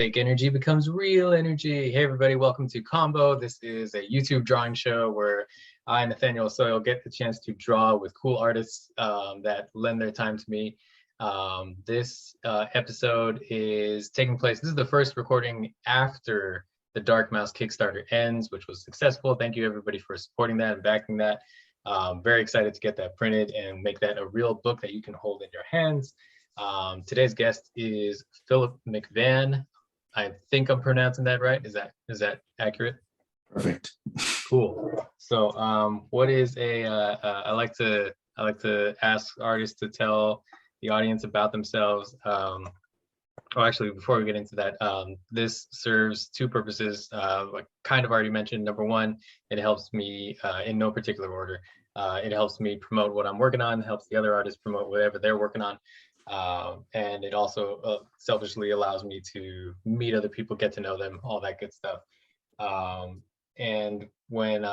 fake energy becomes real energy. Hey everybody, welcome to Combo. This is a YouTube drawing show where I, Nathaniel Osollo, get the chance to draw with cool artists that lend their time to me. This episode is taking place, this is the first recording after the Dark Mouse Kickstarter ends, which was successful. Thank you everybody for supporting that and backing that. Very excited to get that printed and make that a real book that you can hold in your hands. Today's guest is Philip McVann. I think I'm pronouncing that right. Is that accurate? Perfect. Cool. So what is I like to ask artists to tell the audience about themselves. Actually, before we get into that, this serves two purposes, like kind of already mentioned. Number one, it helps me in no particular order. It helps me promote what I'm working on, helps the other artists promote whatever they're working on. And it also selfishly allows me to meet other people, get to know them, all that good stuff. And when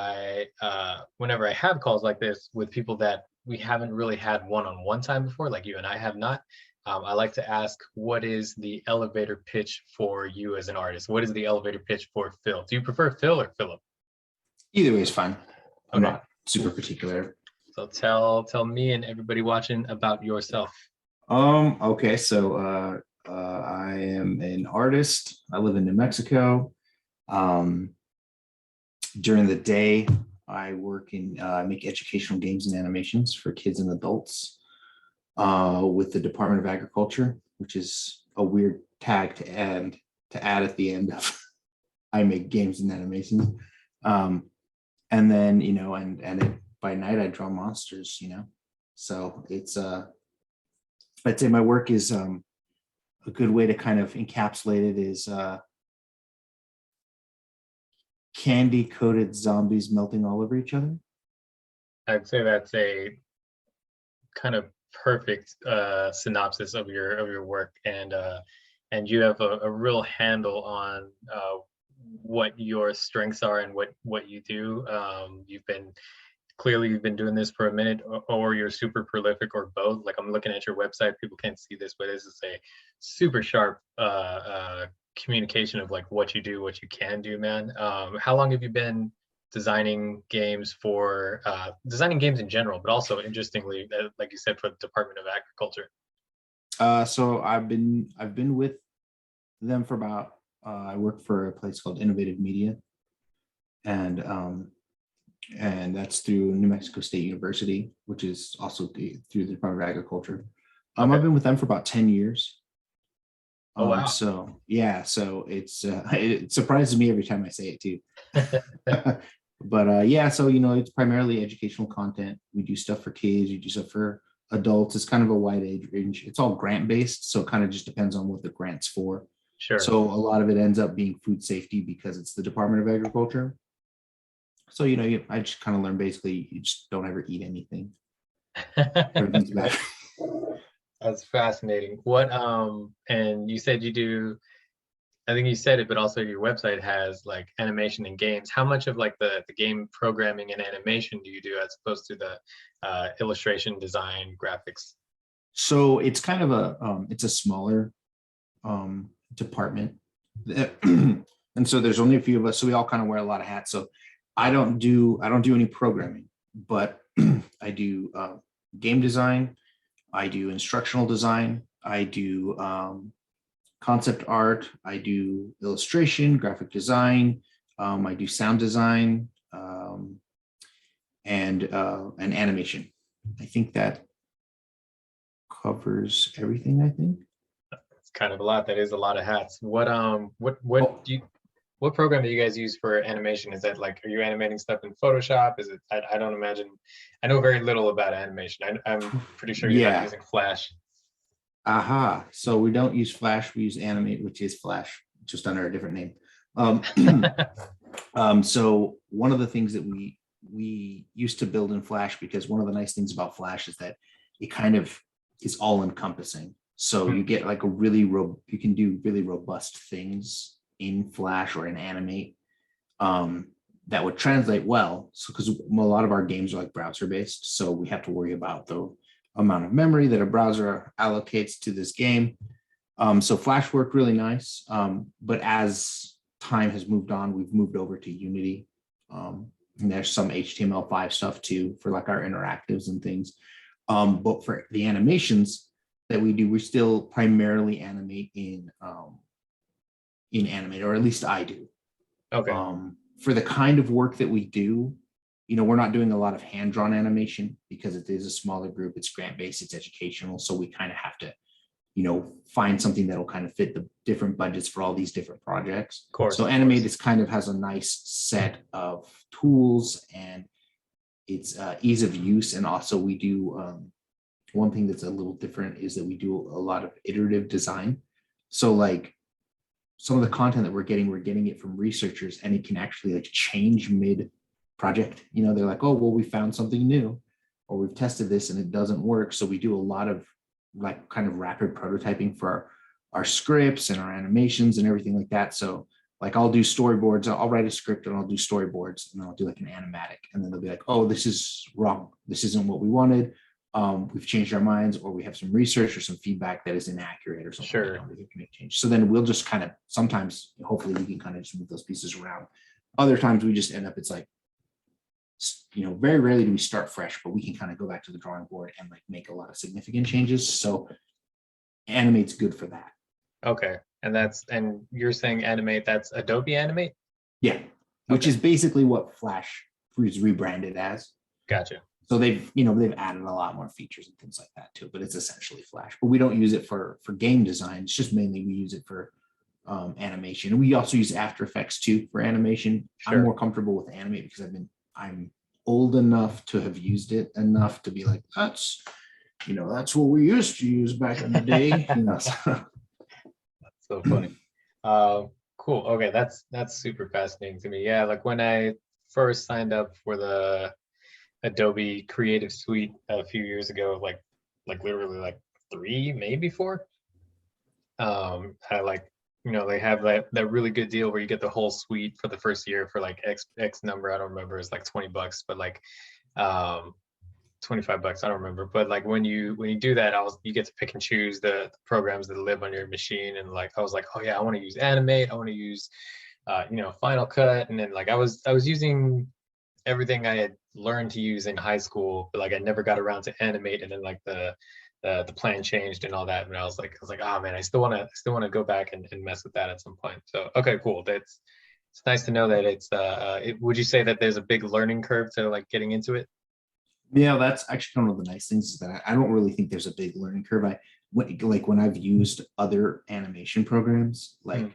whenever I have calls like this with people that we haven't really had one-on-one time before, like you and I have not, I like to ask, what is the elevator pitch for you as an artist? What is the elevator pitch for Phil? Do you prefer Phil or Philip? Either way is fine. I'm Okay. not super particular. So tell me and everybody watching about yourself. Okay, so I am an artist. I live in New Mexico. During the day, I work in make educational games and animations for kids and adults with the Department of Agriculture, which is a weird tag to add at the end of I make games and animations. And then, by night I draw monsters, So it's I'd say my work is a good way to kind of encapsulate it is candy coated zombies melting all over each other. I'd say that's a kind of perfect synopsis of your work, and you have a real handle on what your strengths are and what you do. You've been doing this for a minute, or you're super prolific, or both. Like, I'm looking at your website, people can't see this, but this is a super sharp communication of like what you do, what you can do, man. How long have you been designing games for designing games in general, but also interestingly, like you said, for the Department of Agriculture? So I've been with them for about I work for a place called Innovative Media, and that's through New Mexico State University, which is also through the Department of Agriculture. Okay. I've been with them for about 10 years. Oh, wow. So yeah, so it's it surprises me every time I say it too. But yeah, so it's primarily educational content. We do stuff for kids, we do stuff for adults. It's kind of a wide age range. It's all grant based, so it kind of just depends on what the grant's for. Sure. So a lot of it ends up being food safety because it's the Department of Agriculture. So I just kind of learned basically you just don't ever eat anything. Everything's bad. That's fascinating. What and you said you do, I think you said it, but also your website has like animation and games. How much of like the game programming and animation do you do as opposed to the illustration, design, graphics? So it's kind of it's a smaller department. And so there's only a few of us, so we all kind of wear a lot of hats. So I don't do any programming, but I do game design, I do instructional design, I do concept art, I do illustration, graphic design, I do sound design, and animation. I think that covers everything, I think. It's kind of a lot. That is a lot of hats. What program do you guys use for animation? Is that like, are you animating stuff in Photoshop? Is it, I don't imagine, I know very little about animation. I'm pretry sure you're not using Flash. Aha. So we don't use Flash, we use Animate, which is Flash, just under a different name. So one of the things that we used to build in Flash, because one of the nice things about Flash is that it kind of is all encompassing. So you get like you can do really robust things in Flash or in Animate that would translate well. So because a lot of our games are like browser based, so we have to worry about the amount of memory that a browser allocates to this game. So Flash worked really nice, but as time has moved on, we've moved over to Unity. And there's some HTML5 stuff too for like our interactives and things. But for the animations that we do, we still primarily animate in Animate, or at least I do. Okay. For the kind of work that we do, we're not doing a lot of hand-drawn animation because it is a smaller group. It's grant-based, it's educational, so we kind of have to find something that'll kind of fit the different budgets for all these different projects. Of course. So Animate is kind of has a nice set of tools, and it's ease of use. And also we do one thing that's a little different is that we do a lot of iterative design. So like some of the content that we're getting it from researchers, and it can actually like change mid project. They're like, oh, well, we found something new, or we've tested this and it doesn't work. So we do a lot of like kind of rapid prototyping for our scripts and our animations and everything like that. So like I'll do storyboards, I'll write a script and I'll do storyboards, and then I'll do like an animatic, and then they'll be like, oh, this is wrong. This isn't what we wanted. We've changed our minds, or we have some research or some feedback that is inaccurate or something. Sure. We can make change. So then we'll just kind of, sometimes, hopefully we can kind of just move those pieces around. Other times we just end up, it's like, very rarely do we start fresh, but we can kind of go back to the drawing board and like make a lot of significant changes. So Animate's good for that. Okay. And you're saying Animate, that's Adobe Animate? Yeah. Which is basically what Flash is rebranded as. Gotcha. So they've added a lot more features and things like that too, but it's essentially Flash. But we don't use it for game design. It's just mainly we use it for animation. And we also use After Effects too for animation. Sure. I'm more comfortable with Animate because I'm old enough to have used it enough to be like, that's what we used to use back in the day. So. That's so funny. Cool. Okay, that's super fascinating to me. Yeah, like when I first signed up for the Adobe Creative Suite a few years ago, like literally like 3, maybe 4. I like, they have that really good deal where you get the whole suite for the first year for like X number. I don't remember. It's like $20, but like $25. I don't remember. But like when you do that, you get to pick and choose the programs that live on your machine. And like I was like, oh yeah, I want to use Animate. I want to use Final Cut. And then like I was using everything I had learned to use in high school, but like I never got around to Animate. And then like the plan changed and all that, and I was like, oh man, I still want to go back and mess with that at some point. So okay, cool. It's nice to know that it's would you say that there's a big learning curve to like getting into it? Yeah, that's actually one of the nice things is that I don't really think there's a big learning curve. When I've used other animation programs, like,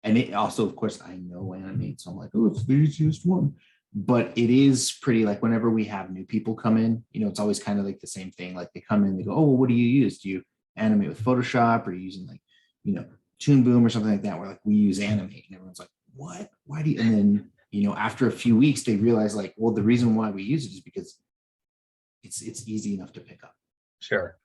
and it also, of course, I know Animate, so I'm like, oh, it's the easiest one. But it is pretty, like whenever we have new people come in, it's always kind of like the same thing. Like they come in, they go, oh, well, what do you use? Do you animate with Photoshop, or are you using like, Toon Boom or something like that? Where like we use Animate, and everyone's like, what? Why do you? And then, after a few weeks, they realize like, well, the reason why we use it is because it's easy enough to pick up. Sure.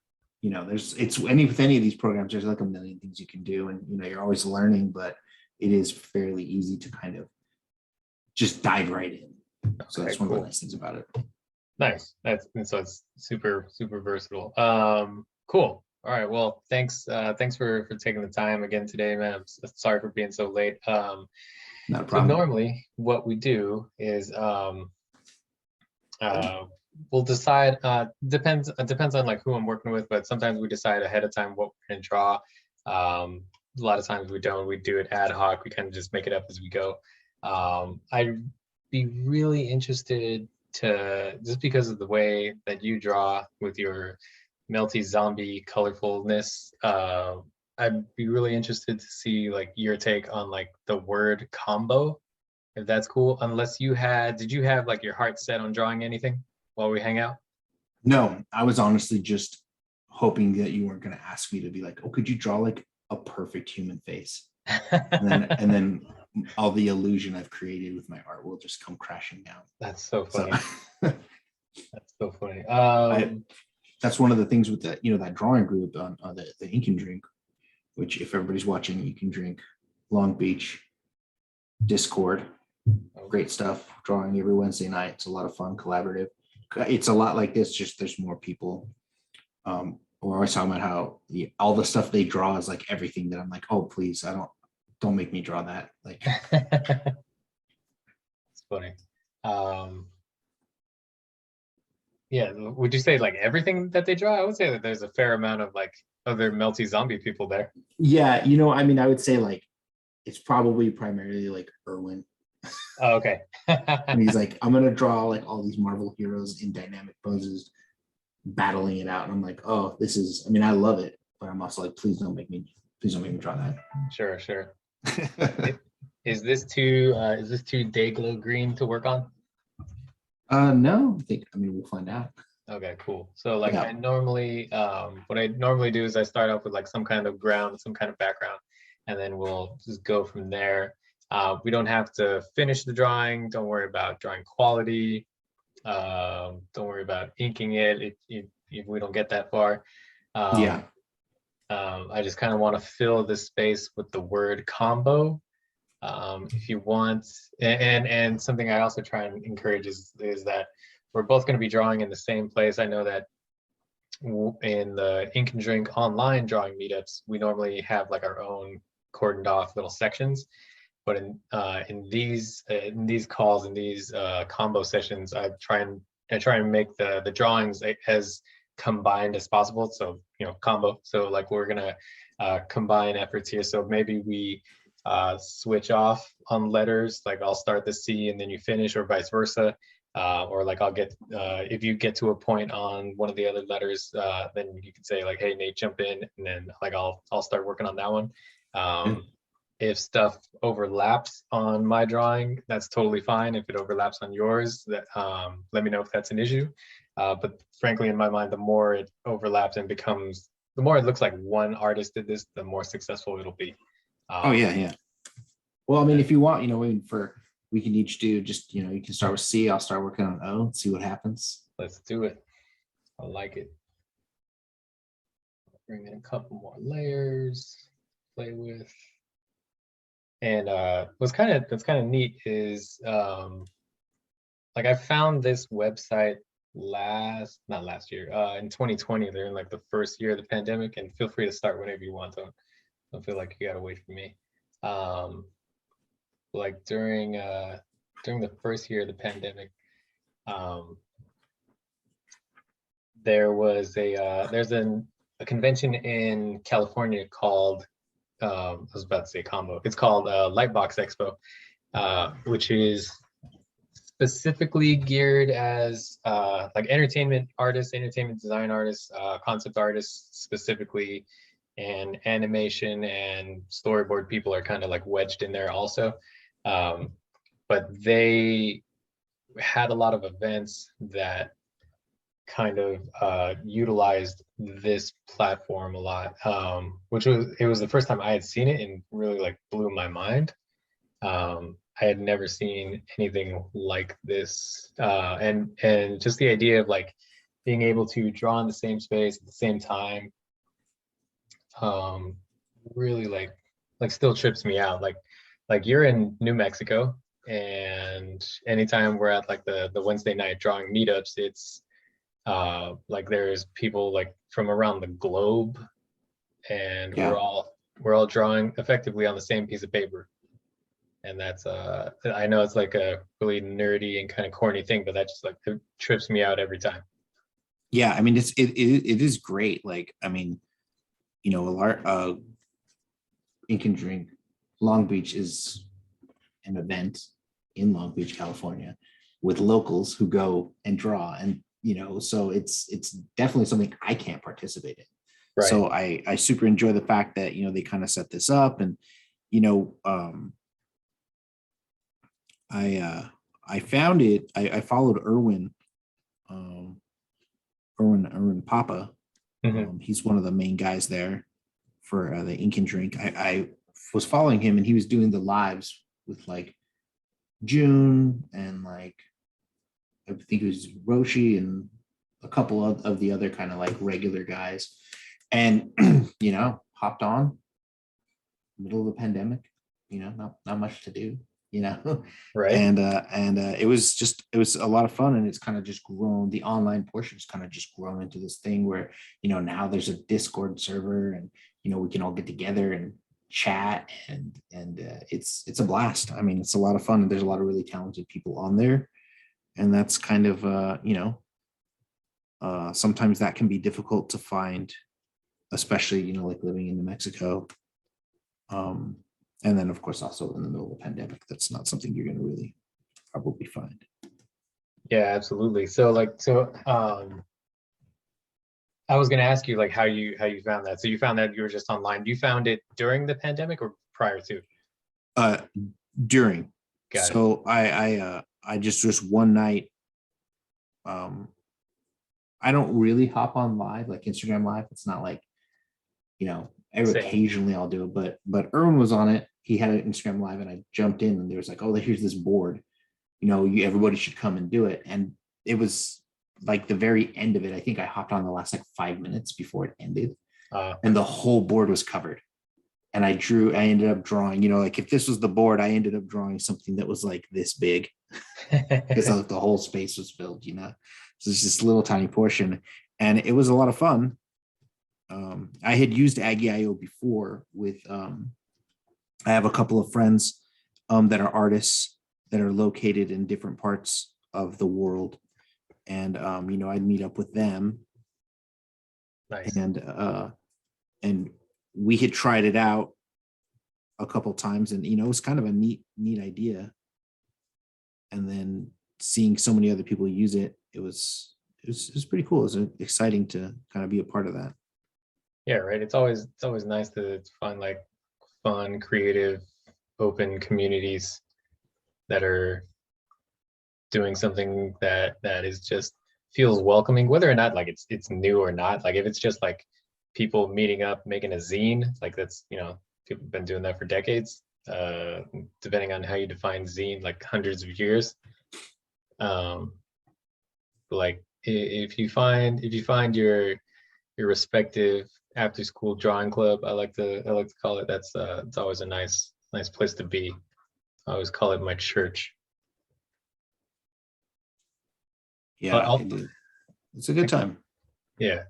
With any of these programs, there's like a million things you can do, and you're always learning, but it is fairly easy to kind of just dive right in. So that's one of the nice things about it. Nice. So it's super, super versatile. Cool. All right. Well, thanks for taking the time again today, man. I'm sorry for being so late. Not a problem. So normally what we do is we'll decide, depends on like who I'm working with, but sometimes we decide ahead of time what we're gonna draw. A lot of times we don't. We do it ad hoc. We kind of just make it up as we go. I'd be really interested to, just because of the way that you draw with your melty zombie colorfulness, I'd be really interested to see like your take on like the word combo, if that's cool. Unless did you have like your heart set on drawing anything while we hang out? No, I was honestly just hoping that you weren't going to ask me to be like, oh, could you draw like a perfect human face? and then all the illusion I've created with my art will just come crashing down. That's so funny. That's so funny. That's one of the things with that, that drawing group on the Ink and Drink, which if everybody's watching, you can drink Long Beach, Discord, great stuff. Drawing every Wednesday night. It's a lot of fun, collaborative. It's a lot like this, just there's more people. Or I was talking about how all the stuff they draw is like everything that I'm like, oh please, don't make me draw that. Like It's funny. Um, yeah, would you say like everything that they draw? I would say that there's a fair amount of like other melty zombie people there. yeah, I mean, I would say like it's probably primarily like Irwin. Oh, okay. And he's like, I'm gonna draw like all these Marvel heroes in dynamic poses, battling it out. And I'm like, oh, this is, I mean, I love it, but I'm also like, please don't make me draw Sure, sure. that. Is this too day glow green to work on? No, I mean, we'll find out. Okay, cool. So like Yeah. I normally what I normally do is I start off with like some kind of ground, some kind of background, and then we'll just go from there. We don't have to finish the drawing. Don't worry about drawing quality. Don't worry about inking it if we don't get that far. Yeah. Um, I just kind of want to fill the space with the word combo. If you want, and something I also try and encourage is that we're both going to be drawing in the same place. I know that in the Ink and Drink online drawing meetups, we normally have like our own cordoned off little sections. But in these calls, in these combo sessions, I try and make the drawings as combined as possible. So combo. So like we're gonna combine efforts here. So maybe we switch off on letters. Like I'll start the C and then you finish, or vice versa. Or like I'll get if you get to a point on one of the other letters, then you can say like, "Hey Nate, jump in," and then like I'll start working on that one. If stuff overlaps on my drawing, that's totally fine. If it overlaps on yours, that let me know if that's an issue. But frankly, in my mind, the more it overlaps and becomes, the more it looks like one artist did this, the more successful it'll be. Oh yeah, yeah. Well, I mean, if you want, I mean, we can each do just, you can start with C. I'll start working on O, see what happens. Let's do it. I like it. Bring in a couple more layers, play with. And that's kind of neat is like I found this website not last year, in 2020. They're in like the first year of the pandemic, and feel free to start whenever you want. Don't feel like you gotta wait for me. Like during the first year of the pandemic, um, there's a convention in California called I was about to say combo. It's called Lightbox Expo, which is specifically geared as like entertainment artists, entertainment design artists, concept artists specifically, and animation and storyboard people are kind of like wedged in there also. Um, but they had a lot of events that kind of utilized this platform a lot, which was the first time I had seen it and really like blew my mind. I had never seen anything like this, and just the idea of like being able to draw in the same space at the same time, um, really like still trips me out. Like you're in New Mexico, and anytime we're at like the Wednesday night drawing meetups, it's like there's people like from around the globe, and Yeah. we're all drawing effectively on the same piece of paper. And that's I know it's like a really nerdy and kind of corny thing, but that just like it trips me out every time. Yeah. I mean, it is great. Like, I mean, a lot, Ink and Drink Long Beach is an event in Long Beach, California, with locals who go and draw, and so it's definitely something I can't participate in. Right. So I super enjoy the fact that they kind of set this up, and I found it. I followed Irwin, Irwin Papa. Mm-hmm. He's one of the main guys there for the Ink and Drink. I was following him, and he was doing the lives with like June and like I think it was Roshi and a couple of the other kind of like regular guys, and hopped on middle of the pandemic. Not much to do. you know. Right. And it was a lot of fun, and it's kind of just grown. The online portion's kind of just grown into this thing where, now there's a Discord server, and we can all get together and chat, and it's a blast. I mean, it's a lot of fun, and there's a lot of really talented people on there, and that's kind of sometimes that can be difficult to find, especially like living in New Mexico. And then of course also in the middle of a pandemic, that's not something you're going to really probably find. Yeah, absolutely. So I was going to ask you like how you found that. So you found that you were just online. You found it during the pandemic or prior to? During. Got it. So I just one night, I don't really hop on live, like Instagram live. It's not like, Same. occasionally I'll do it, but Erwin was on it. He had an Instagram live, and I jumped in, and there was like, oh, here's this board, everybody should come and do it. And it was like the very end of it. I think I hopped on the last like 5 minutes before it ended, and the whole board was covered. And I ended up drawing, like if this was the board, I ended up drawing something that was like this big because the whole space was filled, So it's this little tiny portion, and it was a lot of fun. I had used Aggie.io before with, I have a couple of friends that are artists that are located in different parts of the world. And, I'd meet up with them. Nice. And we had tried it out a couple times, and, it was kind of a neat idea. And then seeing so many other people use it, it was pretty cool. It was exciting to kind of be a part of that. Yeah, right. It's always nice to find like fun, creative, open communities that are doing something that is just feels welcoming, whether or not like it's new or not. Like if it's just like people meeting up, making a zine, like that's people have been doing that for decades. Depending on how you define zine, like hundreds of years. Like if you find your respective after school drawing club, I like to call it, that's it's always a nice place to be. I always call it my church. Yeah, it's a good time. Yeah,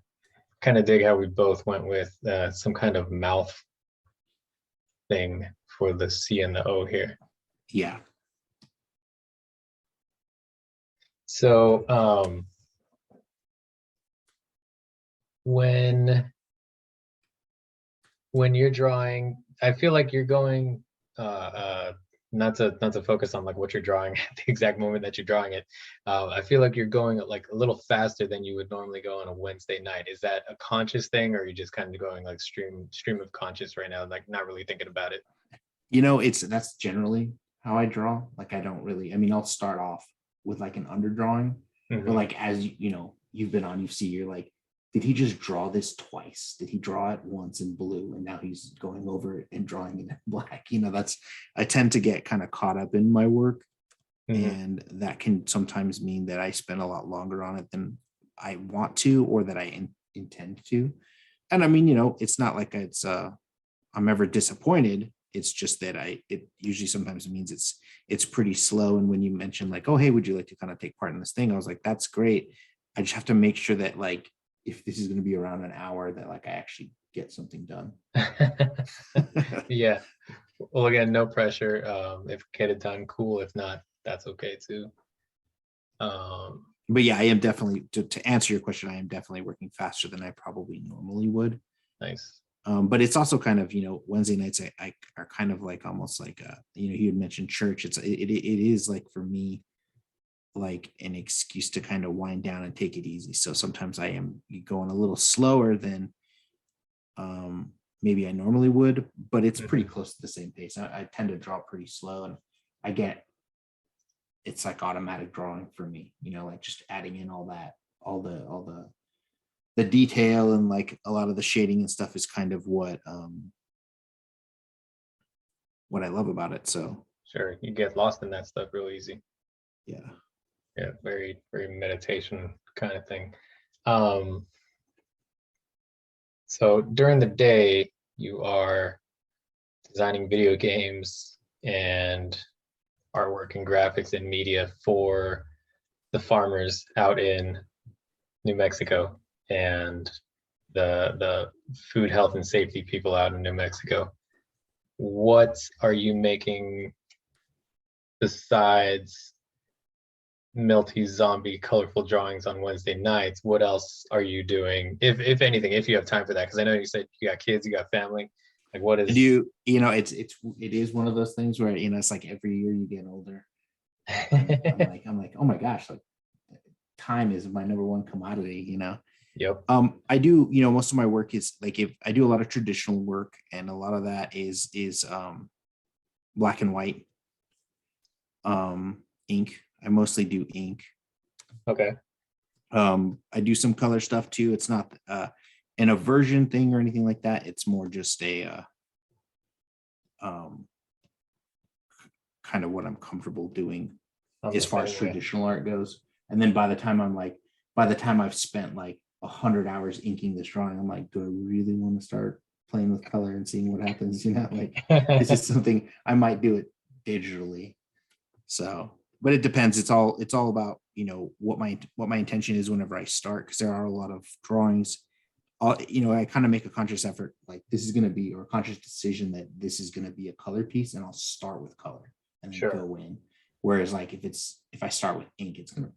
kind of dig how we both went with some kind of mouth thing for the C and the O here. Yeah. So when you're drawing, I feel like you're going not to focus on like what you're drawing at the exact moment that you're drawing it. I feel like you're going like a little faster than you would normally go on a Wednesday night. Is that a conscious thing, or are you just kind of going like stream of conscious right now, like not really thinking about it? That's generally how I draw. Like I don't really, I'll start off with like an underdrawing, but like as you've been on, you're like, did he just draw this twice? Did he draw it once in blue and now he's going over it and drawing it in black? I tend to get kind of caught up in my work, and that can sometimes mean that I spend a lot longer on it than I want to, or that I intend to. And it's not like I'm ever disappointed. It's just that it usually sometimes means it's pretty slow. And when you mention like, oh, hey, would you like to kind of take part in this thing? I was like, that's great. I just have to make sure that like, if this is going to be around an hour, that like I actually get something done. Yeah. Well, again, no pressure. If get it done, cool. If not, that's okay too. But yeah, I am definitely, to answer your question, I am definitely working faster than I probably normally would. Nice. But it's also kind of, Wednesday nights I are kind of like almost like you had mentioned church. It is like for me, like an excuse to kind of wind down and take it easy. So sometimes I am going a little slower than maybe I normally would, but it's pretty close to the same pace. I tend to draw pretty slow, and it's like automatic drawing for me, like just adding in all the detail, and like a lot of the shading and stuff is kind of what I love about it. So sure, you get lost in that stuff real easy. Yeah, very meditation kind of thing. So during the day you are designing video games and artwork and graphics and media for the farmers out in New Mexico and the food health and safety people out in New Mexico. What are you making besides melty zombie colorful drawings on Wednesday nights? What else are you doing, if anything, if you have time for that? Because I know you said you got kids, you got family. Like, what is it is one of those things where, it's like every year you get older. I'm like, oh my gosh, like time is my number one commodity. Yep. I do, most of my work is like, if I do a lot of traditional work, and a lot of that is black and white, ink. I mostly do ink. Okay. I do some color stuff too. It's not an aversion thing or anything like that. It's more just a kind of what I'm comfortable doing as far as traditional art goes. And then by the time I've spent like 100 hours inking this drawing, I'm like, do I really want to start playing with color and seeing what happens? Like, this is something I might do it digitally. So, but it depends. It's all about, what my intention is whenever I start, because there are a lot of drawings. I kind of make a conscious effort, like this is going to be, or a conscious decision that this is going to be a color piece, and I'll start with color and then go in. Whereas like if I start with ink, it's gonna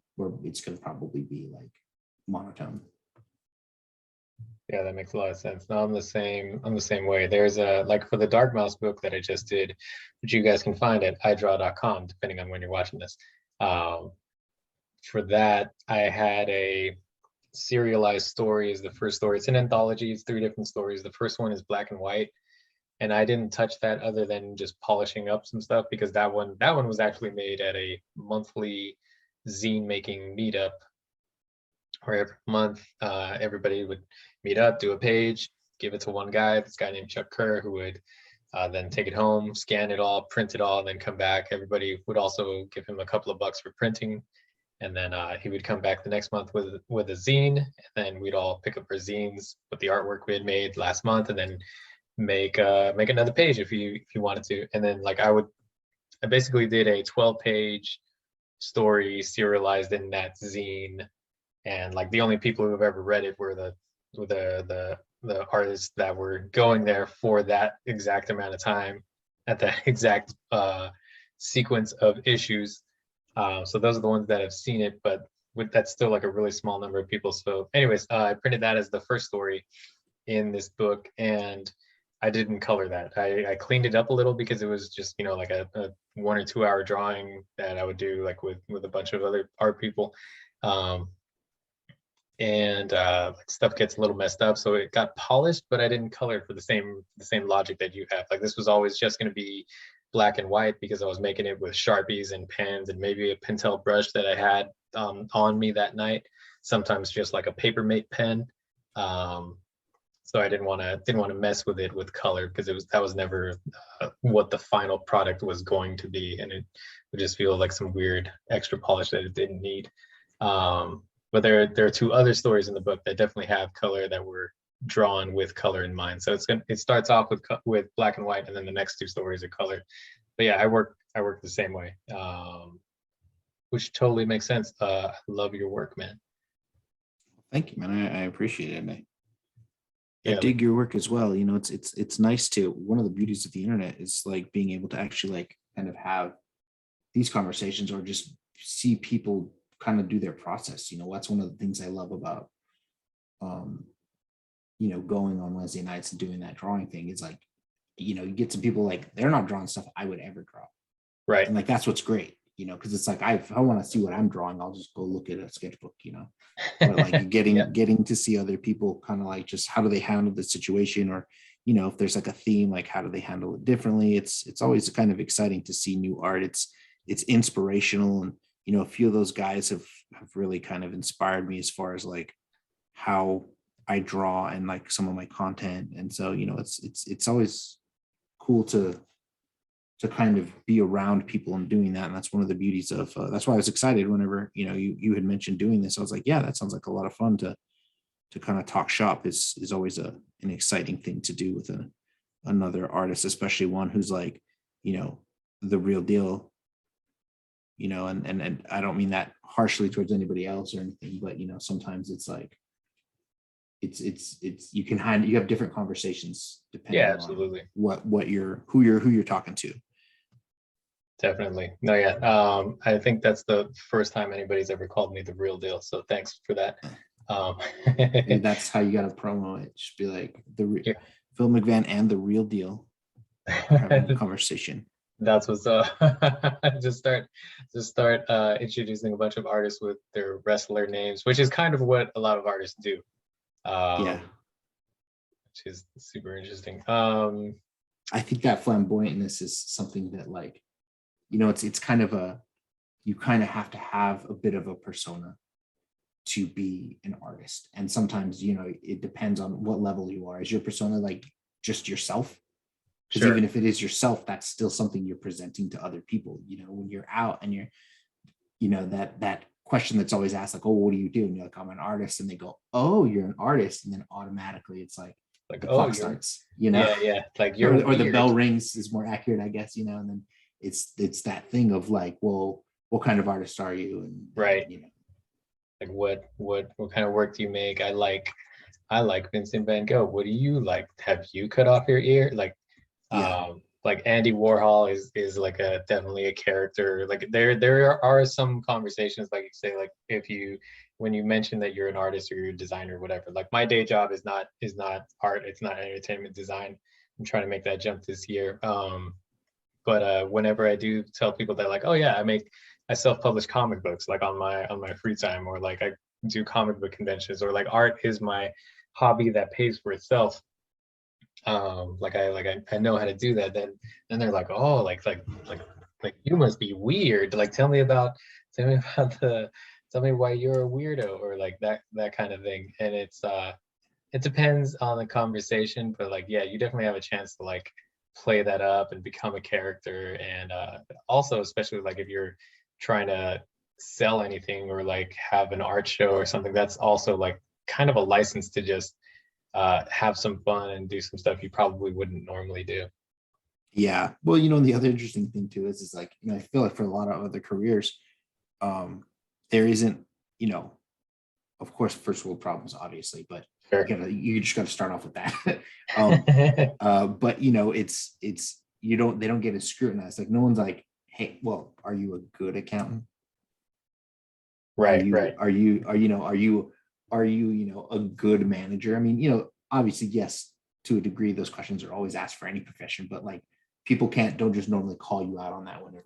probably be like monotone. Yeah, that makes a lot of sense. No, I'm the same way. There's a, like, for the Dark Mouse book that I just did, which you guys can find at idraw.com, depending on when you're watching this. For that, I had a serialized story is the first story. It's an anthology. It's 3 different stories. The first one is black and white, and I didn't touch that other than just polishing up some stuff, because that one was actually made at a monthly zine making meetup, where every month everybody would meet up, do a page, give it to one guy, this guy named Chuck Kerr, who would then take it home, scan it all, print it all, and then come back. Everybody would also give him a couple of bucks for printing. And then he would come back the next month with a zine, and then we'd all pick up our zines with the artwork we had made last month, and then make another page if you wanted to. And then like I basically did a 12-page story serialized in that zine, and like the only people who have ever read it were the artists that were going there for that exact amount of time at that exact sequence of issues. So those are the ones that have seen it, but that's still like a really small number of people. So anyways, I printed that as the first story in this book, and I didn't color that. I cleaned it up a little, because it was just, like a 1 or 2 hour drawing that I would do like with a bunch of other art people. And stuff gets a little messed up, so it got polished, but I didn't color it for the same logic that you have. Like, this was always just going to be black and white, because I was making it with Sharpies and pens and maybe a Pentel brush that I had on me that night, sometimes just like a Papermate pen. So I didn't want to mess with it with color, because that was never what the final product was going to be, and it would just feel like some weird extra polish that it didn't need. But there are 2 other stories in the book that definitely have color, that were drawn with color in mind. So it starts off with black and white, and then the next 2 stories are color. But yeah, I work the same way, which totally makes sense. I love your work, man. Thank you, man. I appreciate it. I dig your work as well. It's nice to, one of the beauties of the internet is like being able to actually like kind of have these conversations, or just see people kind of do their process. That's one of the things I love about going on Wednesday nights and doing that drawing thing. Is like, you get some people like, they're not drawing stuff I would ever draw, right? And like, that's what's great, because it's like, if I want to see what I'm drawing, I'll just go look at a sketchbook, but like getting to see other people kind of like, just how do they handle the situation, or if there's like a theme, like how do they handle it differently. It's always kind of exciting to see new art. It's inspirational, and a few of those guys have really kind of inspired me as far as like how I draw and like some of my content. And so, it's always cool to kind of be around people and doing that. And that's one of the beauties of, that's why I was excited whenever, you had mentioned doing this. I was like, yeah, that sounds like a lot of fun to kind of talk shop is always an exciting thing to do with another artist, especially one who's like, the real deal. and I don't mean that harshly towards anybody else or anything, but sometimes it's like it's you have different conversations depending Yeah, on absolutely. who you're talking to. Definitely. No, yeah. I think that's the first time anybody's ever called me the real deal. So thanks for that. That's how you got to promo it. Just be like Yeah. Phil McVann and the real deal are having a conversation. That's what's up. just start introducing a bunch of artists with their wrestler names, which is kind of what a lot of artists do. Yeah. Which is super interesting. I think that flamboyantness is something that like, it's kind of you kind of have to have a bit of a persona to be an artist. And sometimes, it depends on what level you are. Is your persona like just yourself? Because sure. even if it is yourself, that's still something you're presenting to other people. When you're out and you're, that question that's always asked, like, oh, what do you do? And you're like, I'm an artist. And they go, oh, you're an artist. And then automatically it's like the clock starts, Yeah. Like you're or the bell rings is more accurate, I guess, and then it's that thing of like, well, what kind of artist are you? And right. Like what kind of work do you make? I like Vincent Van Gogh. What do you like? Have you cut off your ear? Like like Andy Warhol is like definitely a character. Like there are some conversations, like you say, like when you mention that you're an artist or you're a designer or whatever. Like my day job is not art, it's not entertainment design. I'm trying to make that jump this year. But whenever I do tell people that, like, oh yeah, I self-publish comic books like on my free time, or like I do comic book conventions, or like art is my hobby that pays for itself. Like I know how to do that. Then they're like, oh, like you must be weird. Like tell me about tell me why you're a weirdo, or like that kind of thing. And it depends on the conversation, but like yeah, you definitely have a chance to like play that up and become a character. And also, especially like if you're trying to sell anything or like have an art show or something, that's also like kind of a license to just have some fun and do some stuff you probably wouldn't normally do. Yeah. Well, the other interesting thing too is like, I feel like for a lot of other careers, there isn't, of course, first world problems, obviously, but sure. you just got to start off with that. But they don't get as scrutinized. Like no one's like, hey, well, are you a good accountant? Right. Are you a good manager? I mean, obviously, yes, to a degree, those questions are always asked for any profession, but like people don't just normally call you out on that whenever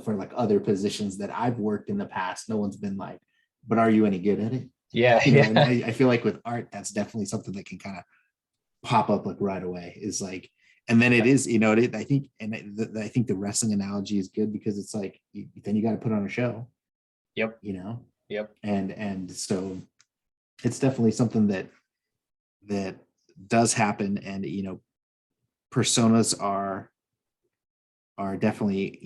for like other positions that I've worked in the past, no one's been like, but are you any good at it? Yeah. And I feel like with art, that's definitely something that can kind of pop up like right away, is like, and then it is, I think, and I think the wrestling analogy is good because it's like, then you got to put on a show. Yep. Yep. And so it's definitely something that does happen. And, personas are definitely,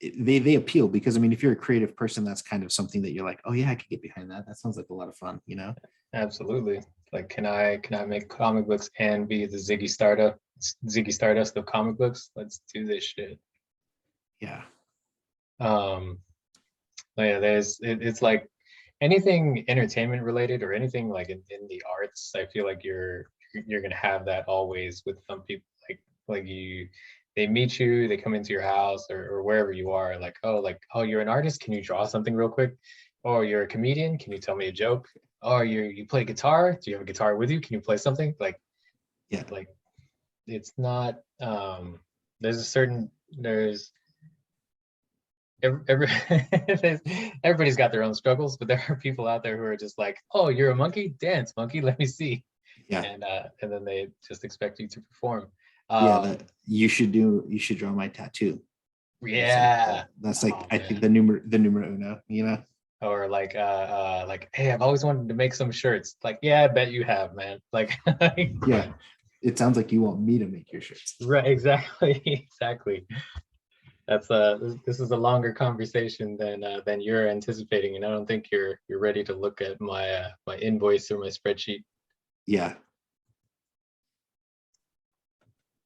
they appeal because, I mean, if you're a creative person, that's kind of something that you're like, oh yeah, I could get behind that. That sounds like a lot of fun, Absolutely. Like, can I make comic books and be the Ziggy Stardust of comic books? Let's do this shit. Yeah. Yeah, it's like anything entertainment related or anything like in the arts, I feel like you're gonna have that always with some people. Like they meet you, they come into your house or wherever you are, like, oh, you're an artist, can you draw something real quick? Oh, you're a comedian, can you tell me a joke? Oh, you play guitar, do you have a guitar with you, can you play something? Like, yeah, like it's not there's everybody's got their own struggles, but there are people out there who are just like, oh, you're a monkey, dance monkey, let me see. Yeah. And then they just expect you to perform. You should draw my tattoo. Yeah, that's like I think the numero uno, or like hey, I've always wanted to make some shirts. Like, yeah, I bet you have, man. Like yeah, it sounds like you want me to make your shirts. Right, exactly. That's this is a longer conversation than you're anticipating, and I don't think you're ready to look at my my invoice or my spreadsheet. Yeah.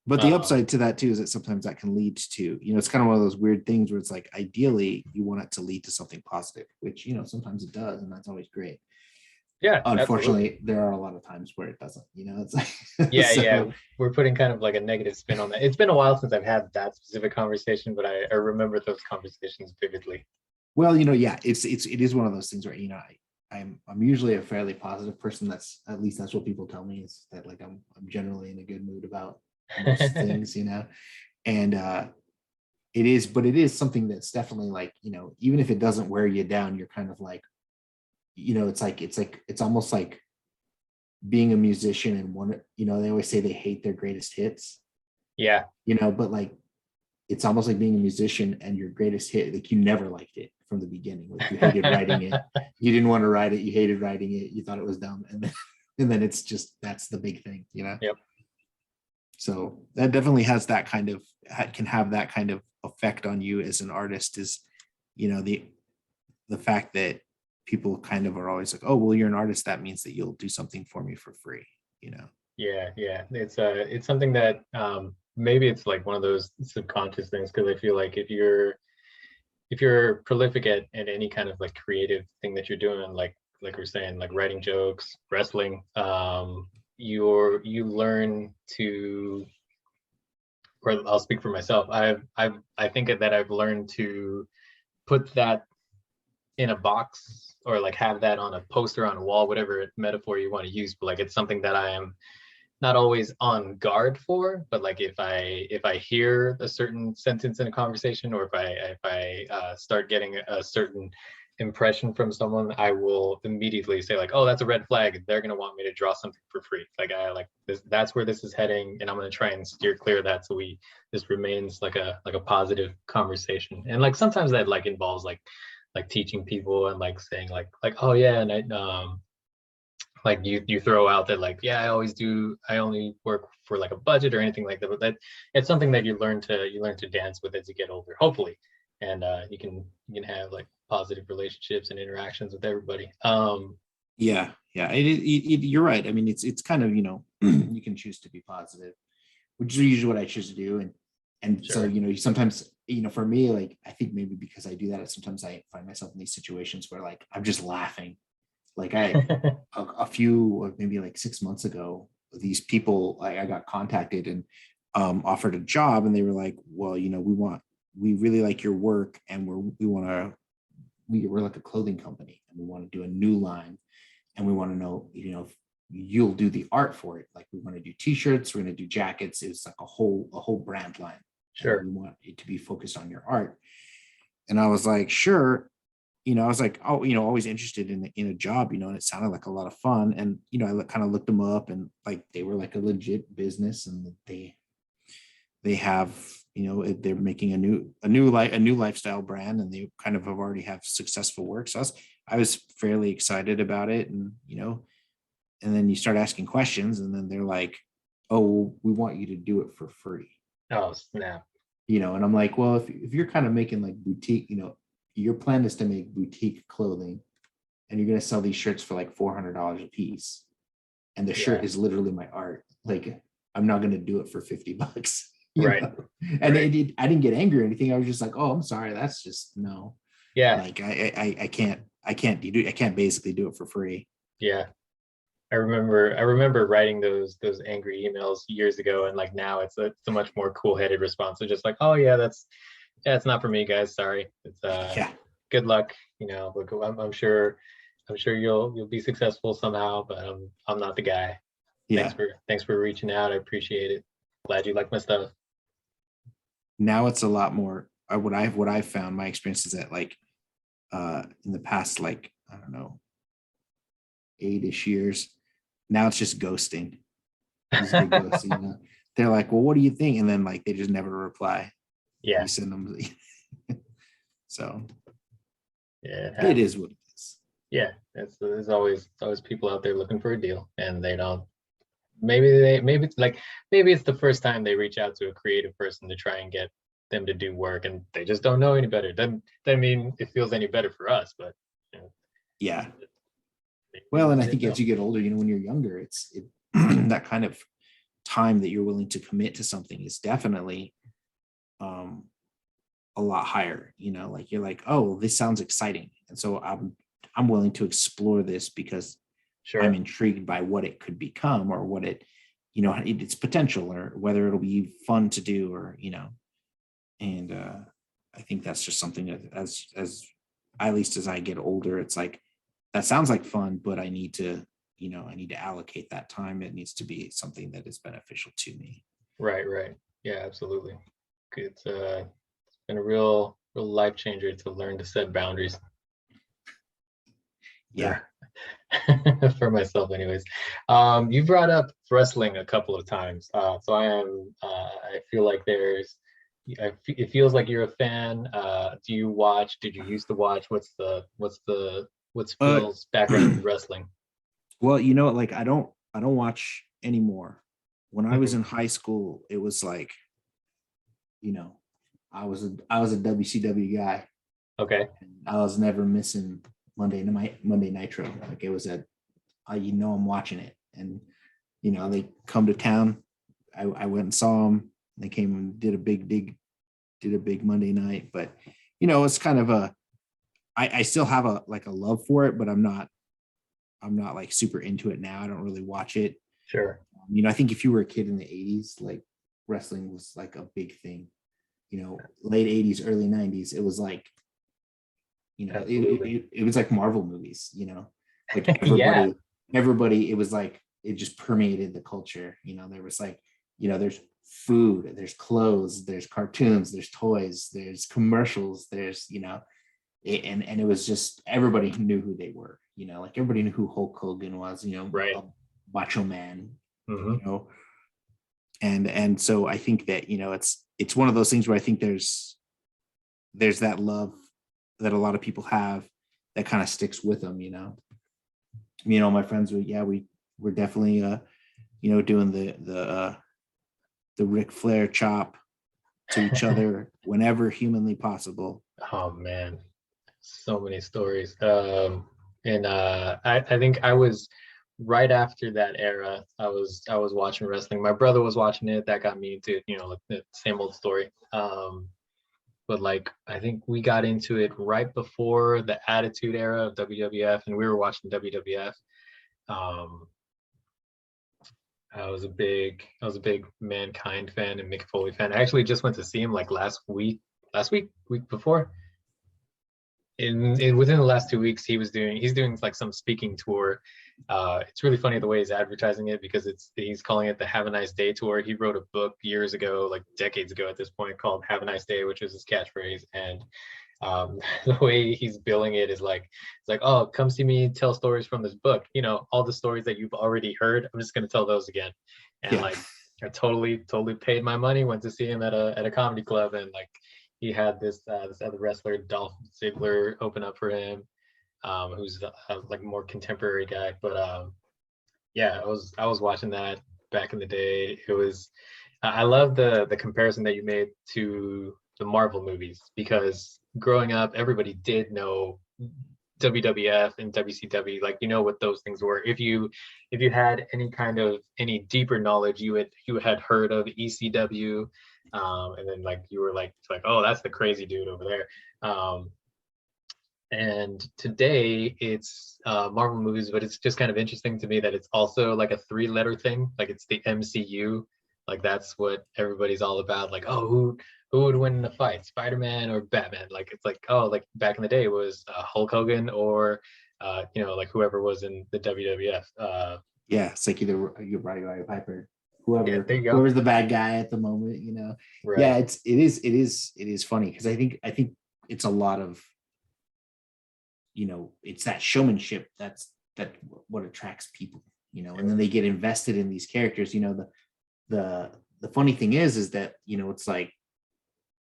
But the upside to that too is that sometimes that can lead to, it's kind of one of those weird things where it's like, ideally you want it to lead to something positive, which, sometimes it does. And that's always great. Yeah, Unfortunately, absolutely. there are a lot of times where it doesn't, it's like, Yeah, yeah. so, We're putting kind of like a negative spin on that. It's been a while since I've had that specific conversation, but I remember those conversations vividly. well, yeah, it is one of those things where, I'm usually a fairly positive person. That's, at least that's what people tell me, is that like I'm generally in a good mood about most things, and it is something that's definitely like, even if it doesn't wear you down, you're kind of like, it's almost like being a musician and one, they always say they hate their greatest hits, Yeah. but like, it's almost like being a musician and your greatest hit, like you never liked it from the beginning. Like you hated writing it. You didn't want to write it. You hated writing it. You thought it was dumb. And then it's just, that's the big thing, Yep. So that definitely has that kind of, can have that kind of effect on you as an artist, is, the fact that people kind of are always like, oh, well, you're an artist, that means that you'll do something for me for free, Yeah, yeah. It's something that maybe it's like one of those subconscious things, because I feel like if you're prolific at any kind of like creative thing that you're doing, like we're saying, like writing jokes, wrestling, you learn to, or I'll speak for myself. I think that I've learned to put that in a box, or like have that on a poster on a wall, whatever metaphor you want to use, but like it's something that I am not always on guard for. But like if I hear a certain sentence in a conversation, or if I start getting a certain impression from someone, I will immediately say like, oh, that's a red flag, they're going to want me to draw something for free. Like I like this, that's where this is heading, and I'm going to try and steer clear of that, so this remains like a positive conversation. And like sometimes that like involves like teaching people, and like saying like oh yeah, and I like you throw out that like, yeah, I only work for like a budget or anything like that, but that it's something that you learn to dance with as you get older, hopefully. And you can have like positive relationships and interactions with everybody. Yeah, you're right. I mean, it's kind of, you can choose to be positive, which is usually what I choose to do. And so, Sure. you sometimes, for me, like, I think maybe because I do that, sometimes I find myself in these situations where like I'm just laughing. Like a few, maybe like 6 months ago, these people, I got contacted and offered a job, and they were like, well, we really like your work, and we're like a clothing company, and we want to do a new line, and we want to know, if you'll do the art for it. Like we want to do t-shirts, we're going to do jackets. It's like a whole brand line, and we Sure. want it to be focused on your art. And I was like, sure. I was like, oh, always interested in a job, and it sounded like a lot of fun. And, I kind of looked them up, and like, they were like a legit business, and they have, they're making a new lifestyle brand, and they kind of have already have successful work. So I was fairly excited about it. And, and then you start asking questions, and then they're like, oh, we want you to do it for free. Oh snap. And I'm like, well, if you're kind of making like boutique, your plan is to make boutique clothing, and you're going to sell these shirts for like $400 a piece, and the shirt Yeah. is literally my art, like, I'm not going to do it for $50. Right. And Right. I didn't get angry or anything. I was just like, oh, I'm sorry, that's just no. Yeah. Like I can't basically do it for free. Yeah. I remember writing those angry emails years ago, and like now it's a much more cool-headed response. So just like, oh yeah, it's not for me, guys. Sorry. It's Yeah, good luck. Look, I'm sure you'll be successful somehow, but I'm not the guy. Thanks yeah. for reaching out. I appreciate it. Glad you like my stuff. Now it's a lot more. What I've found, my experience is that like in the past, like, I don't know, 8-ish years, now it's just ghosting. Just get ghosted. They're like, well, what do you think? And then like they just never reply. You Yeah. send them. So Yeah, it it is happens. what it is. Yeah, there's always people out there looking for a deal, and they don't. Maybe it's the first time they reach out to a creative person to try and get them to do work, and they just don't know any better. Doesn't mean it feels any better for us, but you know, Yeah. they Well, and just I didn't think as know. you get older, when you're younger, that kind of time that you're willing to commit to something is definitely a lot higher. Like you're like, oh, this sounds exciting, and so I'm willing to explore this because I'm Sure. intrigued by what it could become, or what its potential, or whether it'll be fun to do, or and I think that's just something that as at least as I get older, it's like that sounds like fun, but I need to allocate that time. It needs to be something that is beneficial to me. Right, right. Yeah, absolutely. It's been a real life changer to learn to set boundaries Yeah. for for myself anyways. You brought up wrestling a couple of times. So I feel like it feels like you're a fan. Did you used to watch? What's Uh, Phil's background in wrestling? well, like I don't watch anymore. When I was Mhm. in high school, it was like, you know, I was a WCW guy. Okay. I was never missing Monday Nitro. Like it was I'm watching it, and they come to town. I went and saw them. They came and did a big Monday night, but it's kind of I still have a love for it, but I'm not like super into it now. I don't really watch it. Sure. I think if you were a kid in the 80s, like wrestling was like a big thing. Late 80s, early 90s, it was like, Absolutely. it was like Marvel movies, like Yeah. everybody, it was like, it just permeated the culture. There was like, there's food, there's clothes, there's cartoons, there's toys, there's commercials, there's, and it was just, everybody knew who they were, like everybody knew who Hulk Hogan was, Right. a macho man, Hmm. and so I think that, it's one of those things where I think there's that love that a lot of people have that kind of sticks with them. My friends were, yeah, we're definitely doing the Ric Flair chop to each other whenever humanly possible. Oh man, so many stories. And I think I was right after that era. I was watching wrestling. My brother was watching it. That got me into, like the same old story. But like I think we got into it right before the Attitude Era of WWF, and we were watching WWF. Um, I was a big Mankind fan and Mick Foley fan. I actually just went to see him like week before. In within the last 2 weeks, he's doing like some speaking tour. It's really funny the way he's advertising it because he's calling it the Have a Nice Day tour. He wrote a book years ago, like decades ago at this point, called Have a Nice Day, which is his catchphrase. And the way he's billing it is like it's like, oh, come see me tell stories from this book. All the stories that you've already heard. I'm just gonna tell those again. And Yeah. like I totally paid my money. Went to see him at a comedy club, and like he had this other wrestler, Dolph Ziggler, open up for him, who's like a more contemporary guy. But yeah, I was watching that back in the day. I love the comparison that you made to the Marvel movies because growing up, everybody did know WWF and WCW, like what those things were. If you had any deeper knowledge, you had heard of ECW, and then like you were like, oh, that's the crazy dude over there. And today it's Marvel movies, but it's just kind of interesting to me that it's also like a three-letter thing, like it's the MCU, like that's what everybody's all about. Like, oh, who would win in a fight, Spider-Man or Batman? Like it's like, oh, like back in the day it was Hulk Hogan or like whoever was in the WWF. Yeah, it's like either you're Roddy Piper, Yeah, there you go. whoever's the bad guy at the moment. Yeah, Right. it is funny because I think it's a lot of, it's that showmanship that what attracts people, and then they get invested in these characters. The funny thing is that it's like,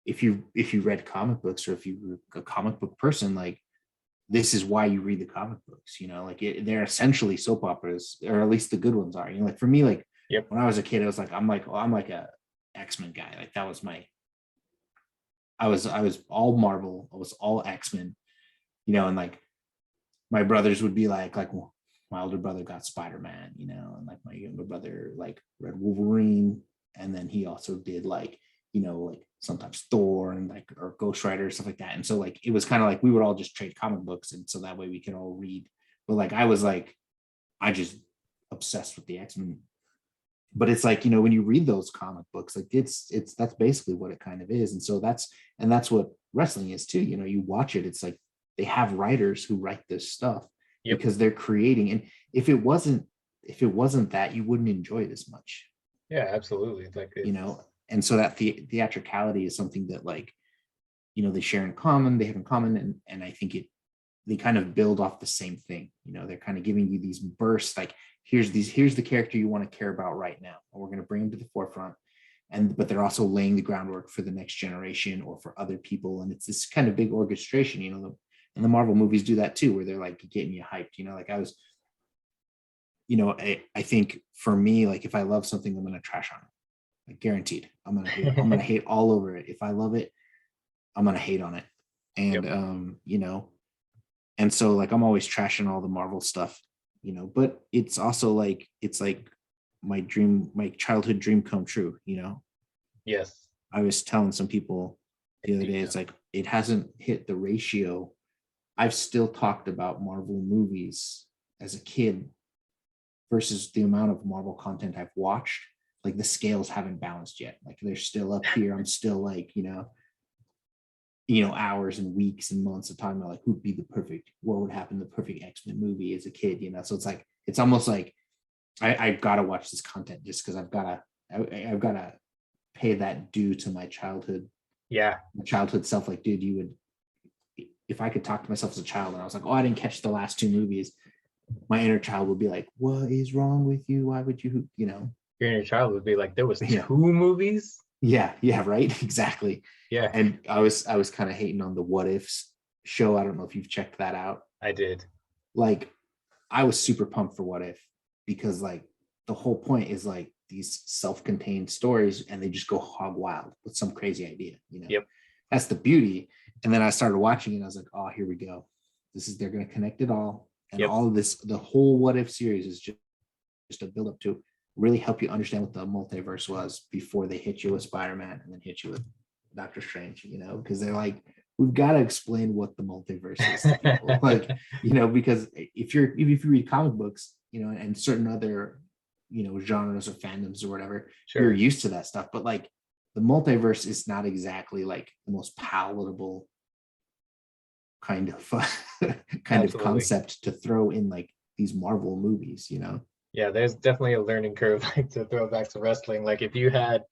if you read comic books, or if you were a comic book person, like this is why you read the comic books. Like they're essentially soap operas, or at least the good ones are. Like for me, like Yep. when I was a kid, I was like, I'm like a X-Men guy. Like that was I was all Marvel, I was all X-Men, and like my brothers would be like, my older brother got Spider-Man, you know, and like my younger brother like read Wolverine, and then he also did like, you know, like sometimes Thor and like or Ghost Rider stuff like that. And so like it was kind of like we would all just trade comic books, and so that way we could all read. But like I just obsessed with the X-Men. But it's like, you know, when you read those comic books, like it's that's basically what it kind of is. And so that's what wrestling is too. You know, you watch it, it's like they have writers who write this stuff because they're creating. And if it wasn't that, you wouldn't enjoy it as much. Yeah, absolutely. Like You know, and so that theatricality is something that like, you know, they share in common, they have in common, and I think they kind of build off the same thing. You know, they're kind of giving you these bursts, like here's the character you want to care about right now, and we're going to bring them to the forefront. But they're also laying the groundwork for the next generation or for other people, and it's this kind of big orchestration. You know, and the Marvel movies do that too, where they're like getting you hyped. You know, like I was, you know, I think for me, like if I love something, I'm going to trash on it, like guaranteed. I'm going to hate all over it. If I love it, I'm going to hate on it. And you know, and so like I'm always trashing all the Marvel stuff, you know, but it's also like my childhood dream come true, you know. Yes. I was telling some people the other day, it's like it hasn't hit the ratio. I've still talked about Marvel movies as a kid versus the amount of Marvel content I've watched. Like the scales haven't balanced yet. Like they're still up here. I'm still like, you know, hours and weeks and months of talking about like who'd be what would happen in the perfect X-Men movie as a kid, you know. So it's like it's almost like I've got to watch this content just because I've got to pay that due to my childhood. Yeah. My childhood self. Like, dude, you would, if I could talk to myself as a child and I was like, oh, I didn't catch the last two movies, my inner child would be like, what is wrong with you? Why would you, you know? Your inner child would be like, there was two movies. Yeah, right. Exactly. Yeah. And I was kind of hating on the What Ifs show. I don't know if you've checked that out. I did. Like, I was super pumped for What If, because like the whole point is like these self-contained stories and they just go hog wild with some crazy idea, you know. Yep. That's the beauty. And then I started watching it and I was like, oh, here we go. They're going to connect it all. And all of this, the whole What If series is just a build up to really help you understand what the multiverse was before they hit you with Spider-Man and then hit you with Doctor Strange, you know, because they're like, we've got to explain what the multiverse is to people. Like, you know, because if you read comic books, you know, and certain other, you know, genres or fandoms or whatever, you're used to that stuff. But like the multiverse is not exactly like the most palatable kind of concept to throw in like these Marvel movies, you know. Yeah, there's definitely a learning curve, like to throw back to wrestling. Like if you had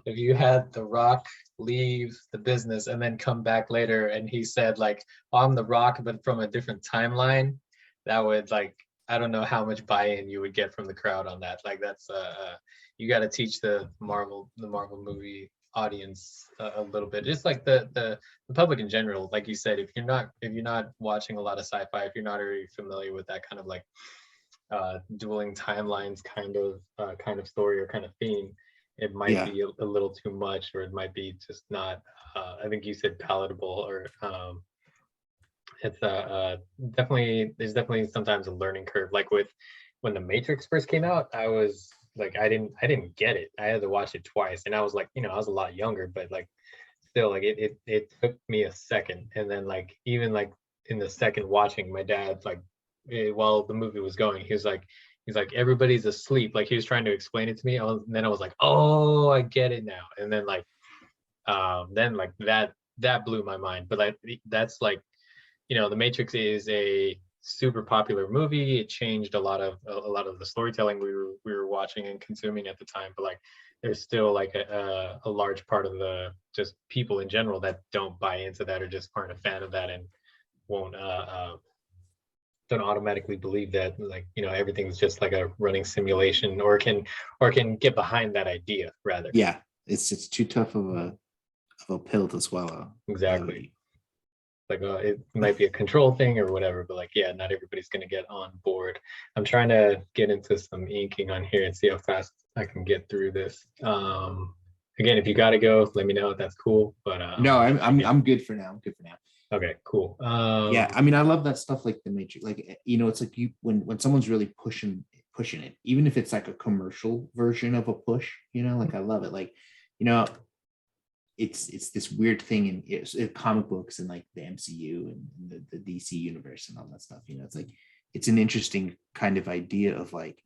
The Rock leave the business and then come back later and he said like, oh, I'm The Rock but from a different timeline, that would, like, I don't know how much buy-in you would get from the crowd on that. Like that's you got to teach the Marvel movie audience a little bit, just like the public in general. Like you said, if you're not watching a lot of sci-fi, if you're not already familiar with that kind of like dueling timelines kind of story or kind of theme, it might be a little too much, or it might be just not I think you said palatable, or it's there's definitely sometimes a learning curve. Like when the Matrix first came out, I was like, I didn't get it. I had to watch it twice, and I was like, you know, I was a lot younger, but like still, like it took me a second. And then like even like in the second watching, my dad, like while the movie was going, he's like everybody's asleep, like he was trying to explain it to me. Then I was like, oh, I get it now. And then like that blew my mind. But like that's like, you know, The Matrix is a super popular movie. It changed a lot of the storytelling we were watching and consuming at the time. But like there's still like a large part of the just people in general that don't buy into that or just aren't a fan of that and won't don't automatically believe that, like, you know, everything's just like a running simulation, or can get behind that idea rather. Yeah, it's too tough of a pill to swallow. Exactly. Like it might be a control thing or whatever, but like, yeah, not everybody's going to get on board. I'm trying to get into some inking on here and see how fast I can get through this. Again, if you got to go, let me know. That's cool. But no, I'm good for now. Okay, cool. Yeah, I mean, I love that stuff like the Matrix. Like, you know, it's like you when someone's really pushing it, even if it's like a commercial version of a push, you know, like I love it. Like, you know, it's this weird thing in comic books and like the MCU and the DC universe and all that stuff. You know, it's like it's an interesting kind of idea of like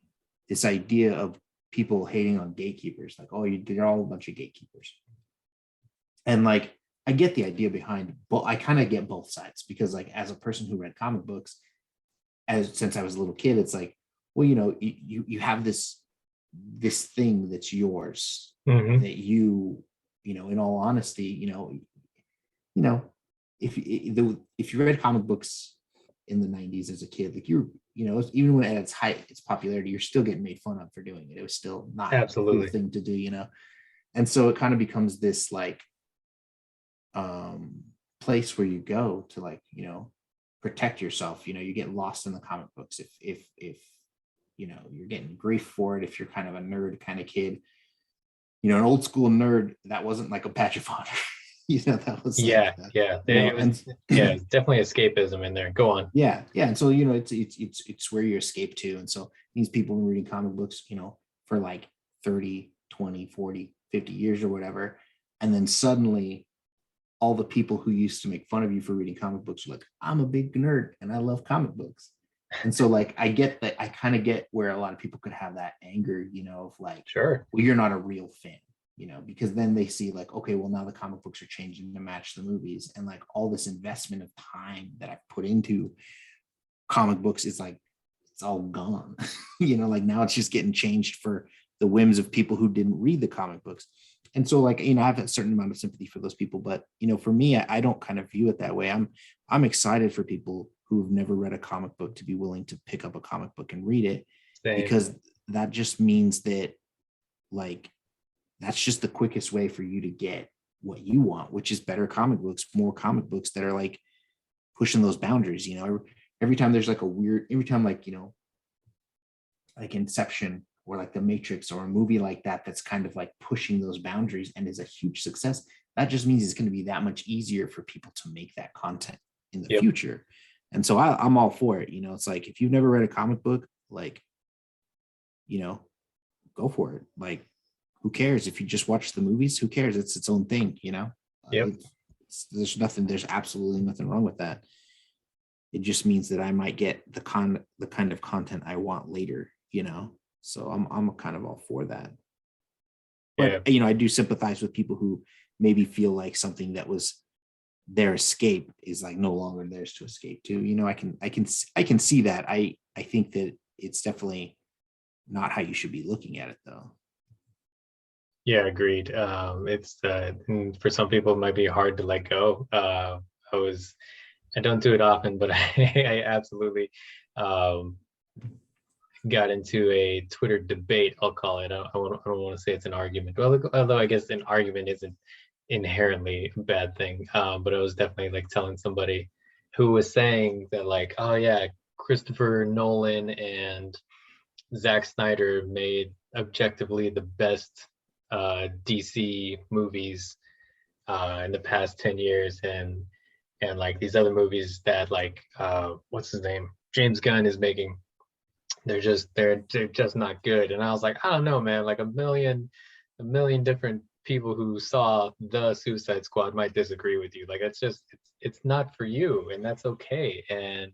this idea of people hating on gatekeepers, like, oh, they're all a bunch of gatekeepers. And like I get the idea behind, but I kind of get both sides because like as a person who read comic books as since I was a little kid, it's like, well, you know, you have this thing that's yours Mhm. that you know, in all honesty, you know, if you read comic books in the 90s as a kid, like you know, even when at its height, its popularity, you're still getting made fun of for doing it. It was still not a cool Absolutely. thing to do, you know. And so it kind of becomes this like place where you go to like, you know, protect yourself. You know, you get lost in the comic books if you know you're getting grief for it, if you're kind of a nerd kind of kid, you know, an old school nerd, that wasn't like a badge of honor. You know, that was like, Yeah, yeah. you know, It was, and yeah, it's definitely escapism in there. Go on. yeah, yeah. And so, you know, it's where you escape to. And so these people were reading comic books, you know, for like 30, 20, 40, 50 years or whatever. And then suddenly all the people who used to make fun of you for reading comic books are like, I'm a big nerd and I love comic books. And so like I get that, I kind of get where a lot of people could have that anger, you know, of like, Sure. well, you're not a real fan, you know, because then they see like, okay, well, now the comic books are changing to match the movies. And like all this investment of time that I've put into comic books is like, it's all gone. You know, like now it's just getting changed for the whims of people who didn't read the comic books. And so like, you know, I have a certain amount of sympathy for those people, but you know, for me, I don't kind of view it that way. I'm excited for people who've never read a comic book to be willing to pick up a comic book and read it, Same. because that just means that like that's just the quickest way for you to get what you want, which is better comic books, more comic books that are like pushing those boundaries. You know, every time there's like a weird, every time like, you know, like Inception or like The Matrix or a movie like that that's kind of like pushing those boundaries and is a huge success, that just means it's going to be that much easier for people to make that content in the Yep. future. And so I'm all for it. You know, it's like if you've never read a comic book, like, you know, go for it. Like, who cares if you just watch the movies? Who cares? It's its own thing, you know. Yep. There's absolutely nothing wrong with that. It just means that I might get the kind of content I want later, you know. So I'm kind of all for that. Yeah. But you know, I do sympathize with people who maybe feel like something that was their escape is like no longer theirs to escape to. You know, I can see that. I think that it's definitely not how you should be looking at it though. Yeah, agreed. It's for some people it might be hard to let go. I was I don't do it often, but I absolutely um, got into a Twitter debate. I'll call it. I don't want to say it's an argument. Well, although I guess an argument isn't inherently a bad thing. But I was definitely like telling somebody who was saying that like, oh yeah, Christopher Nolan and Zack Snyder made objectively the best DC movies in the past 10 years, and like these other movies that like what's his name, James Gunn is making, they're just not good. And I was like, I don't know, man, like a million different people who saw the Suicide Squad might disagree with you. Like it's not for you, and that's okay. And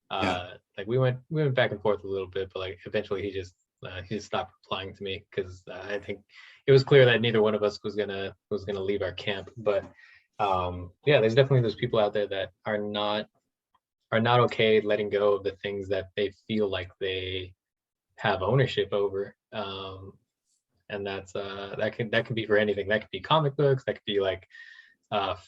Yeah. like we went back and forth a little bit, but like eventually he just stopped replying to me because I think it was clear that neither one of us was gonna leave our camp. But yeah, there's definitely those people out there that are not okay letting go of the things that they feel like they have ownership over. And that can be for anything. That could be comic books. That could be like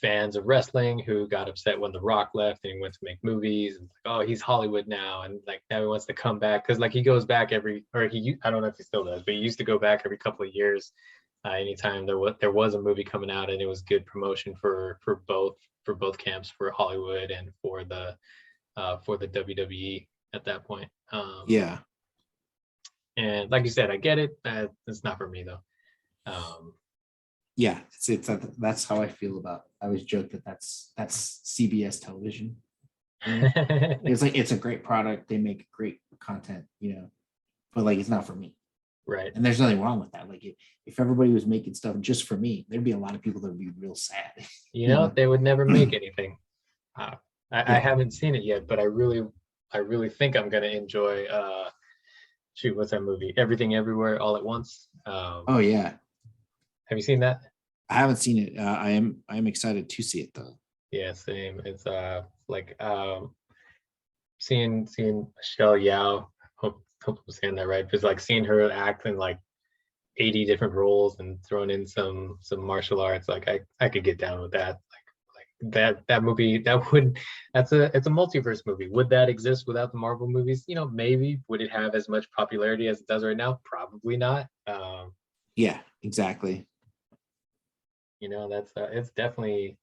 fans of wrestling who got upset when The Rock left and he went to make movies. And like, oh, he's Hollywood now, and like now he wants to come back because like he goes back I don't know if he still does, but he used to go back every couple of years. Anytime there was a movie coming out and it was good promotion for both camps, for Hollywood and for the WWE at that point. Yeah. And like you said, I get it. It's not for me though. Um, Yeah, that's how I feel about. I always joke that that's CBS television. It's like it's a great product. They make great content, but like it's not for me. Right. And there's nothing wrong with that. Like if everybody was making stuff just for me, there'd be a lot of people that would be real sad. They would never make anything. I Yeah. haven't seen it yet, but I really think I'm gonna enjoy shoot, what's that movie? Everything Everywhere All at Once. Oh yeah. Have you seen that? I haven't seen it. I am excited to see it though. Yeah, same. It's like seeing Michelle Yao. Hope I'm saying that right. Just like seeing her act in like 80 different roles and throwing in some martial arts. Like I could get down with that. Like that movie it's a multiverse movie. Would that exist without the Marvel movies? Maybe. Would it have as much popularity as it does right now? Probably not. Yeah, exactly. That's it's definitely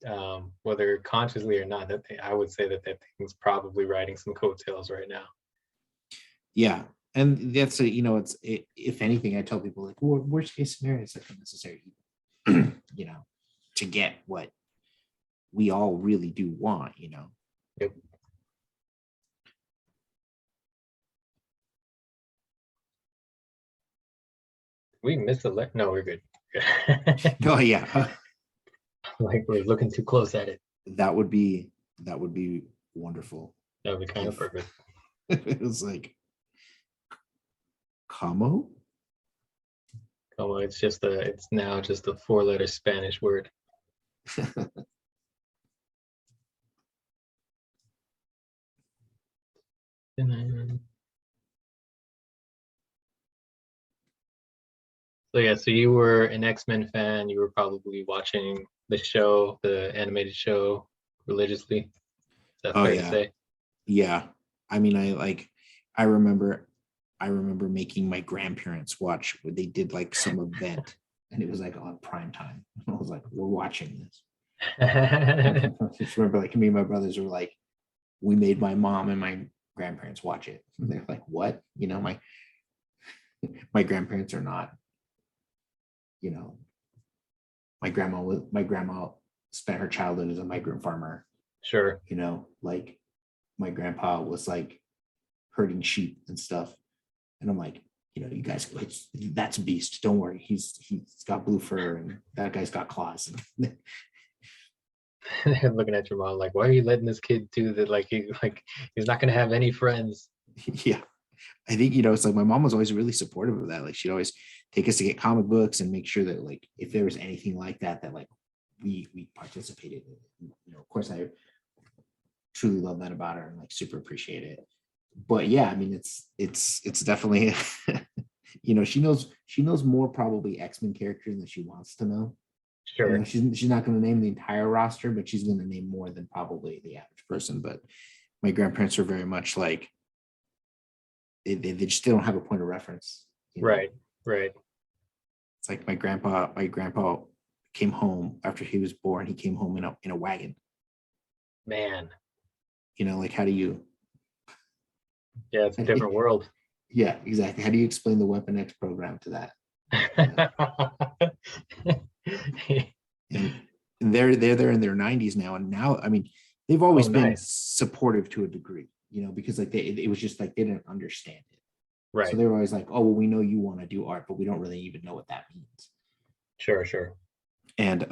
whether consciously or not, I would say that thing's probably riding some coattails right now. Yeah, and that's if anything, I tell people like worst case scenario is like unnecessary to get what we all really do want. Yep. We missed a no, we're good. Oh yeah. Like we're looking too close at it. That would be wonderful. That would be kind of perfect. It was like como. Como, it's now just a 4-letter Spanish word. So yeah, so you were an X-Men fan. You were probably watching the animated show religiously. Is that Oh fair to yeah. say? Yeah. I mean, I remember making my grandparents watch when they did like some event and it was like on prime time. I was like, we're watching this. I just remember like me and my brothers were like, we made my mom and my grandparents watch it. And they're like, what? My grandparents are not, my grandma spent her childhood as a migrant farmer. Sure. Like my grandpa was like herding sheep and stuff. And I'm like, you guys, that's a beast. Don't worry. He's got blue fur and that guy's got claws. Looking at your mom like, why are you letting this kid do that? Like he's not gonna have any friends. Yeah. I think, it's like my mom was always really supportive of that. Like she'd always take us to get comic books and make sure that like if there was anything like that like we participated in. Of course I truly love that about her and like super appreciate it. But yeah, I mean it's definitely she knows more probably X-Men characters than she wants to know. Sure. She's not going to name the entire roster, but she's going to name more than probably the average person. But my grandparents are very much like they just don't have a point of reference. Right. It's like my grandpa came home after he was born. He came home in a wagon. Man. Like how do you? Yeah, it's a different world. Yeah, exactly. How do you explain the Weapon X program to that? And they're there in their 90s now, and now I mean they've always been supportive to a degree, because like it was just like they didn't understand it, right? So they were always like, oh well, we know you want to do art, but we don't really even know what that means. Sure. And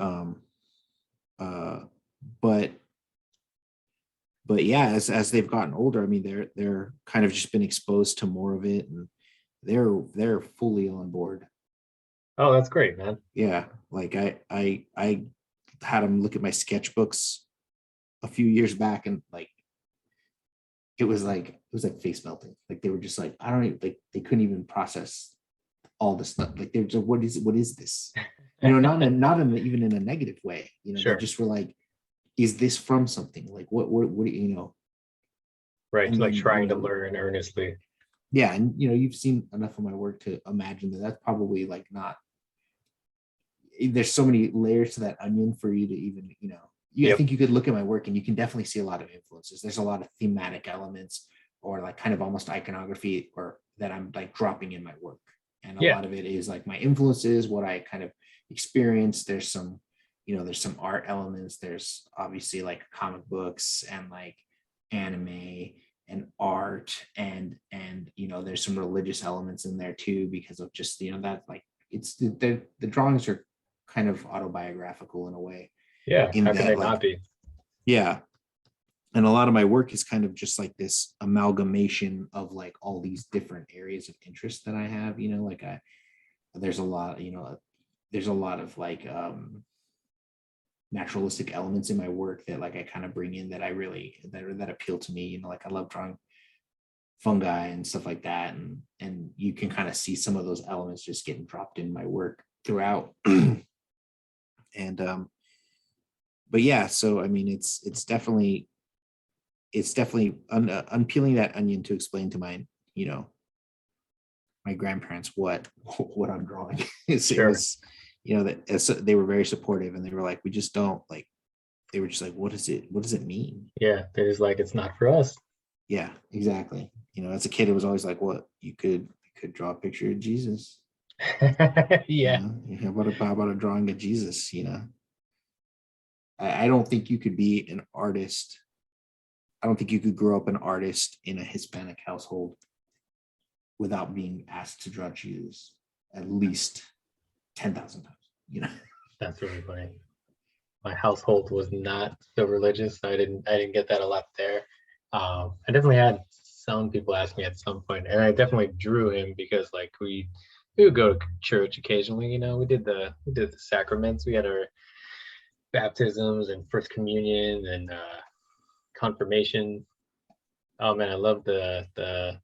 but yeah, as they've gotten older, I mean they're kind of just been exposed to more of it, and they're fully on board. Oh, that's great, man. Yeah, like I had them look at my sketchbooks a few years back, and like it was like face melting. Like they were just like, I don't even like they couldn't even process all this stuff. Like they're just what is this? Not even in a negative way. Sure. They just were like, is this from something? Like what Right, like trying to learn earnestly. Yeah, and you've seen enough of my work to imagine that that's probably like not. There's so many layers to that onion for you to even, I think you could look at my work and you can definitely see a lot of influences. There's a lot of thematic elements or like kind of almost iconography or that I'm like dropping in my work. And a lot of it is like my influences, what I kind of experience. There's some, there's some art elements. There's obviously like comic books and like anime and art, and there's some religious elements in there too, because of just, that like it's the drawings are kind of autobiographical in a way, Yeah, in how can they that, not like, be? yeah. And a lot of my work is kind of just like this amalgamation of like all these different areas of interest that I have, like there's a lot, there's a lot of like naturalistic elements in my work that like I kind of bring in, that I really that appeal to me. Like I love drawing fungi and stuff like that, and you can kind of see some of those elements just getting dropped in my work throughout. And but yeah, so I mean, it's definitely unpeeling that onion to explain to my grandparents what I'm drawing. It Sure. was, that they were very supportive, and they were like, we just don't like, they were just like, what does it mean? Yeah, they're just like, it's not for us. Yeah, exactly. As a kid, it was always like, what, you could draw a picture of Jesus. Yeah, How about a drawing of Jesus? I don't think you could be an artist. I don't think you could grow up an artist in a Hispanic household without being asked to draw Jesus at least 10,000 times. that's really funny. My household was not so religious, so I didn't get that a lot there. I definitely had some people ask me at some point, and I definitely drew him because like we would go to church occasionally. We did the sacraments. We had our baptisms and first communion and confirmation. Oh man, I love the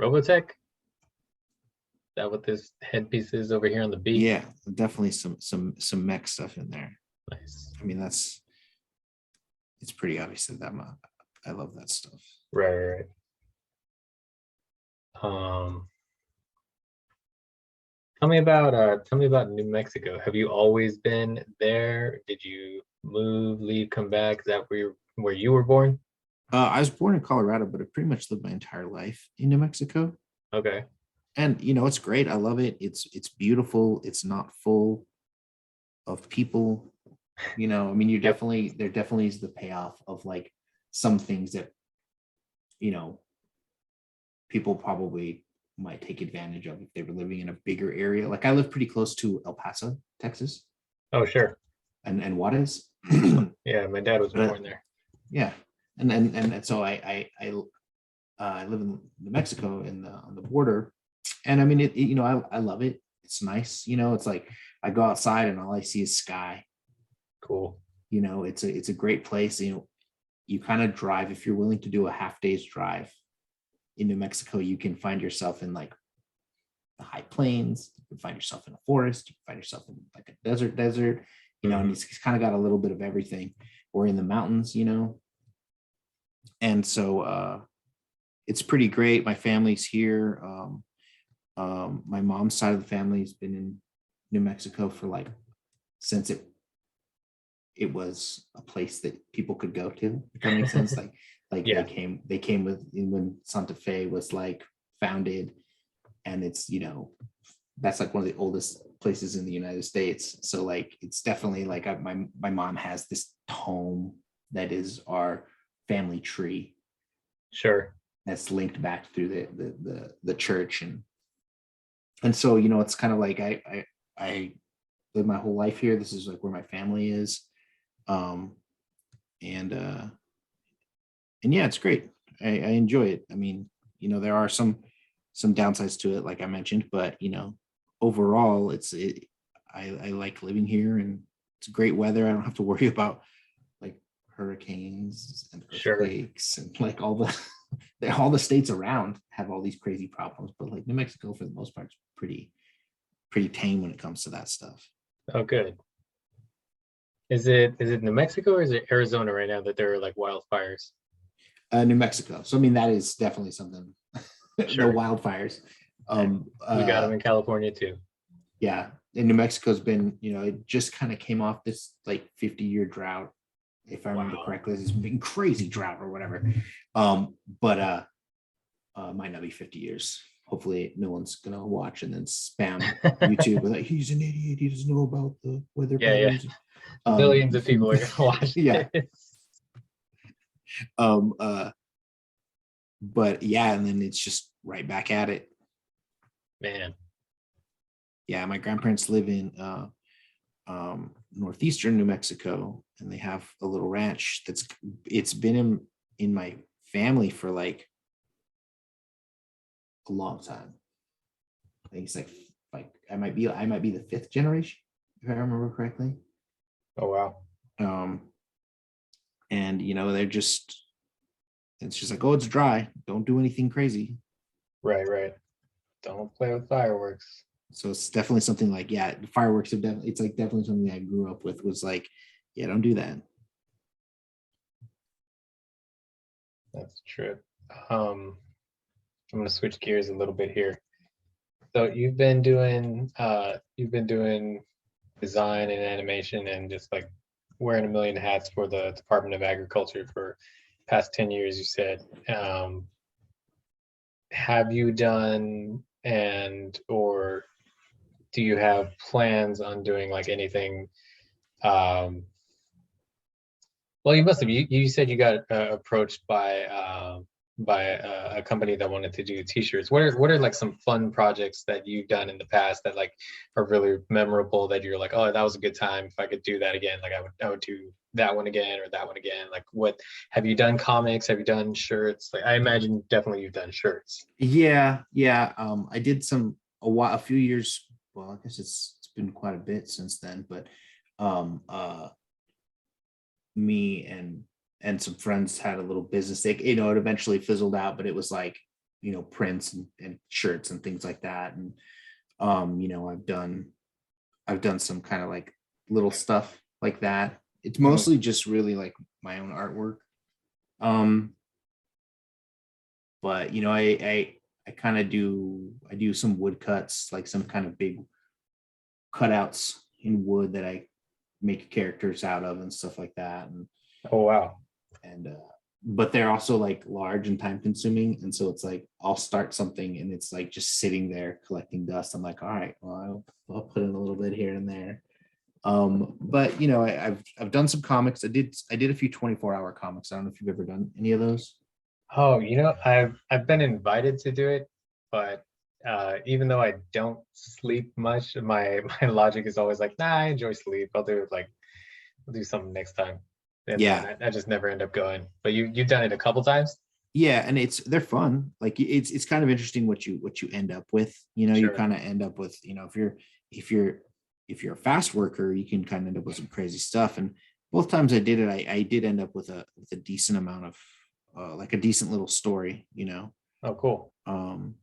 Robotech. That what this headpiece is over here on the beat? Yeah, definitely some mech stuff in there. Nice. I mean, it's pretty obvious that I love that stuff. Right. Um, tell me about New Mexico. Have you always been there? Did you move, leave, come back? Is that where you were born? I was born in Colorado, but I pretty much lived my entire life in New Mexico. Okay. And it's great. I love it. It's beautiful. It's not full of people. I mean, Yep. there definitely is the payoff of like some things that people probably might take advantage of if they were living in a bigger area. Like I live pretty close to El Paso, Texas, Oh, sure. and Juarez. Yeah, my dad was But born there. yeah, and so I live in New Mexico on the border, and I mean I love it. It's nice. It's like I go outside and all I see is sky. Cool. It's a great place. You kind of drive, if you're willing to do a half day's drive in New Mexico, you can find yourself in like the high plains, you can find yourself in a forest, you can find yourself in like a desert, and it's kind of got a little bit of everything, or in the mountains, and so it's pretty great. My family's here. My mom's side of the family has been in New Mexico for like since it was a place that people could go to, if that makes sense. Like Yeah. they came with when Santa Fe was like founded, and it's that's like one of the oldest places in the United States. So like it's definitely like my mom has this tome that is our family tree Sure. that's linked back through the church, and so it's kind of like I live my whole life here. This is like where my family is, um and yeah, it's great. I enjoy it. I mean, there are some downsides to it, like I mentioned, but overall I like living here, and it's great weather. I don't have to worry about like hurricanes and Sure. earthquakes and like all the states around have all these crazy problems, but like New Mexico for the most part is pretty tame when it comes to that stuff. Oh, good. Is it New Mexico or is it Arizona right now that there are like wildfires? New Mexico. So I mean, that is definitely something. The Sure. wildfires. We got them in California too. Yeah, and New Mexico's been, it just kind of came off this like 50-year drought, if I remember Wow. correctly. It's been crazy drought or whatever. But might not be 50 years. hopefully no one's gonna watch and then spam YouTube with like, he's an idiot, he doesn't know about the weather Yeah, yeah. patterns. Millions of people are gonna watch Yeah. this. Um, uh, but yeah, and then it's just right back at it. Man. Yeah, my grandparents live in northeastern New Mexico, and they have a little ranch it's been in my family for like a long time. I think it's like I might be the fifth generation, if I remember correctly. Oh wow. And it's just like, oh, it's dry, don't do anything crazy. Right, right. Don't play with fireworks. So it's definitely something like, yeah, the fireworks have definitely, it's like definitely something I grew up with, was like, yeah, don't do that. That's true. I'm gonna switch gears a little bit here. So you've been doing design and animation and just like wearing a million hats for the Department of Agriculture for past 10 years, you said. Have you done or do you have plans on doing like anything? Well, you must have. You said you got approached by a company that wanted to do T-shirts. What are like some fun projects that you've done in the past that like are really memorable, that you're like, oh, that was a good time. If I could do that again, like I would do that one again or that one again. Like, what have you done? Comics? Have you done shirts? Like, I imagine definitely you've done shirts. Yeah, yeah. I did a few years. Well, I guess it's been quite a bit since then, but um uh me and some friends had a little business. It eventually fizzled out, but it was like, prints and shirts and things like that. And I've done some kind of like little stuff like that. It's Mhm. mostly just really like my own artwork. Um, but I kind of I do some woodcuts, like some kind of big cutouts in wood that I make characters out of and stuff like that. Oh wow. And but they're also like large and time consuming, and so it's like I'll start something and it's like just sitting there collecting dust. I'm like, all right, well, I'll put in a little bit here and there. But I've done some comics. I did a few 24-hour comics. I don't know if you've ever done any of those. Oh, I've been invited to do it, but even though I don't sleep much, my logic is always like, nah, I enjoy sleep. I'll do something next time. And then Yeah, I just never end up going. But you've done it a couple times? yeah, and they're fun. Like it's kind of interesting what you end up with. You Sure. kind of end up with, if you're if you're a fast worker, you can kind of end up with some crazy stuff. And both times I did it, I did end up with a decent amount of like a decent little story. Oh, cool. Um,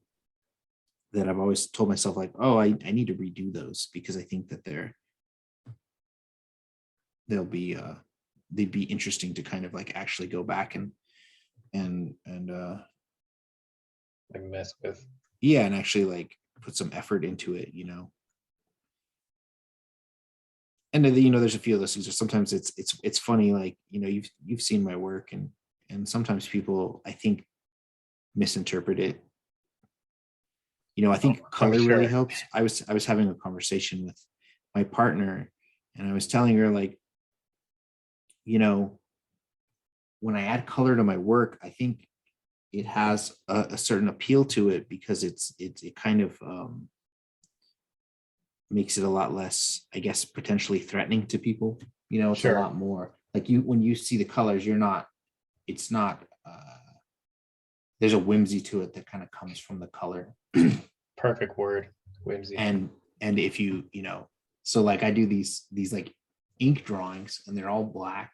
that I've always told myself like, oh, I need to redo those because I think that they'll be they'd be interesting to kind of like actually go back and Like mess with. yeah, and actually like put some effort into it. And then, there's a few of those things. Or sometimes it's funny, like you've seen my work, and sometimes people, I think, misinterpret it. I Oh, think I'm color really sure. helps. I was having a conversation with my partner, and I was telling her like, you know when I add color to my work, I think it has a certain appeal to it because it kind of makes it a lot less, I guess, potentially threatening to people. It's a Sure. lot more like when you see the colors, it's not, there's a whimsy to it that kind of comes from the color. Perfect word. Whimsy. And if so like I do these like ink drawings and they're all black,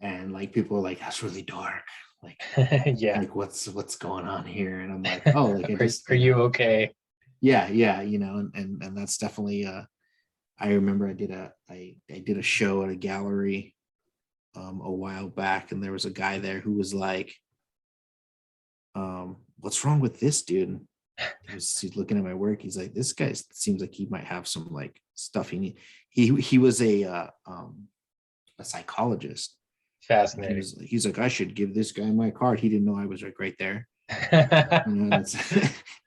and like people are like, that's really dark. Like, Yeah. what's going on here? And I'm like, oh, like I just, Are you okay? yeah, yeah, and that's definitely I remember I did a show at a gallery a while back, and there was a guy there who was like, what's wrong with this dude? He's looking at my work. He's like, this guy seems like he might have some like stuff he need. He was a psychologist. And Fascinating. he's like, I should give this guy my card. He didn't know I was like right there. You know, and it's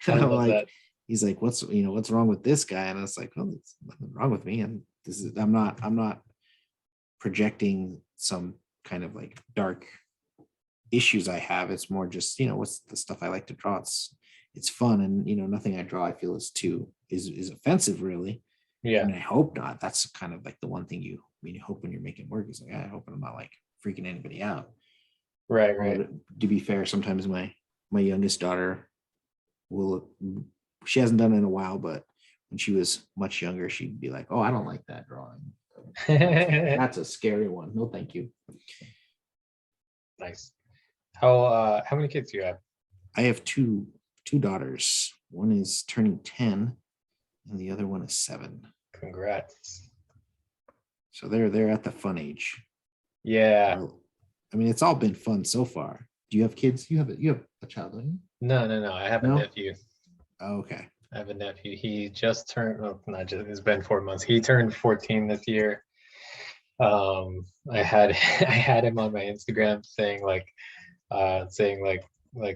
I and I'm love like, that. he's like, what's wrong with this guy? And I was like, oh, there's nothing wrong with me. And I'm not projecting some kind of like dark issues I have. It's more just, what's the stuff I like to draw. It's fun, and nothing I draw I feel is offensive really. I Yeah, mean, I hope not. That's kind of like the one thing you hope when you're making work is like, I hope I'm not like freaking anybody out. right, Although right. to be fair, sometimes my youngest daughter will, she hasn't done it in a while, but when she was much younger, she'd be like, "Oh, I don't like that drawing. That's a scary one. No, thank you." Nice. How many kids do you have? I have two daughters. One is turning 10, and the other one is 7. Congrats. So they're at the fun age. Yeah. Well, I mean, it's all been fun so far. Do you have kids? You have a child, don't you? No, no, no. I have a No. nephew. Oh, okay. I have a nephew. He just turned, well, not just, it's been 4 months. He turned 14 this year. I had I had him on my Instagram saying like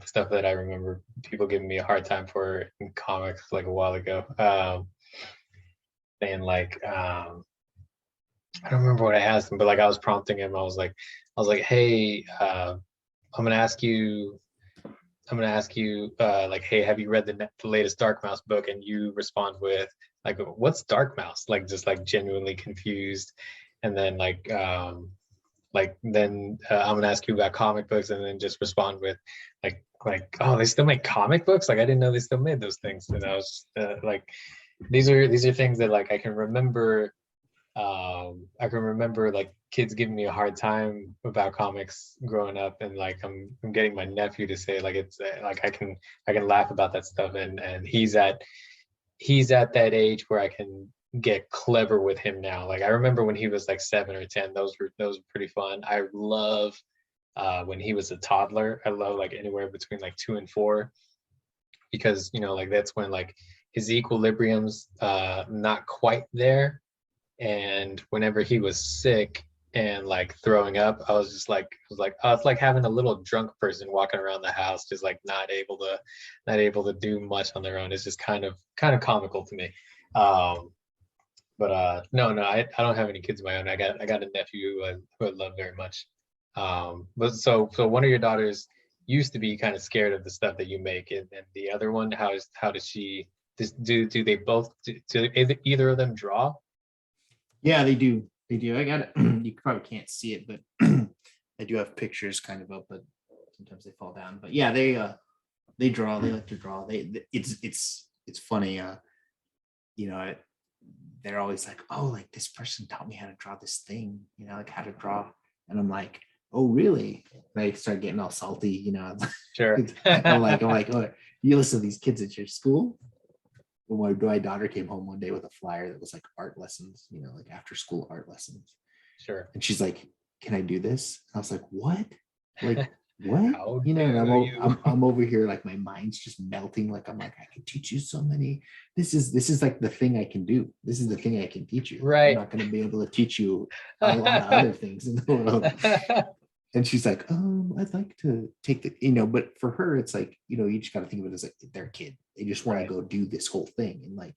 stuff that I remember people giving me a hard time for in comics like a while ago. Saying I don't remember what I asked him, but like I was prompting him. I was like, hey, I'm gonna ask you like, hey, have you read the latest Dark Mouse book? And you respond with like, what's Dark Mouse? Like just like genuinely confused. And then then I'm gonna ask you about comic books, and then just respond with oh, they still make comic books? Like I didn't know they still made those things. And I was like, these are things that like I can remember. I can remember like kids giving me a hard time about comics growing up, and like I'm getting my nephew to say like it's like I can laugh about that stuff, and he's at that age where I can get clever with him now. Like I remember when he was like 7 or 10, those were pretty fun. I love when he was a toddler. I love like anywhere between like 2 and 4, because like that's when like his equilibrium's not quite there, and whenever he was sick and like throwing up, oh, it's like having a little drunk person walking around the house, just like not able to do much on their own. It's just kind of comical to me. But no, no, I don't have any kids of my own. I got a nephew who I love very much. But so one of your daughters used to be kind of scared of the stuff that you make, and the other one, how does she, do they both, do either of them draw? Yeah, they do. They do. I got it. You probably can't see it, but I do have pictures kind of up, but sometimes they fall down. But yeah, they draw. They like to draw. It's funny. You know, I, they're always like, oh, like this person taught me how to draw this thing. Like how to draw, and I'm like, oh, really? And I start getting all salty. Sure. I'm like, oh, you listen to these kids at your school? My daughter came home one day with a flyer that was like art lessons, like after school art lessons. Sure. And she's like, "Can I do this?" I was like, "What? Like what?" How And dare you? I'm over here like my mind's just melting. Like I'm like, I can teach you so many. This is like the thing I can do. This is the thing I can teach you. I'm Right. not going to be able to teach you a lot of other things in the world. And she's like, I'd like to take but for her, it's like, you just got to think of it as like their kid. They just want to Right. go do this whole thing. And like,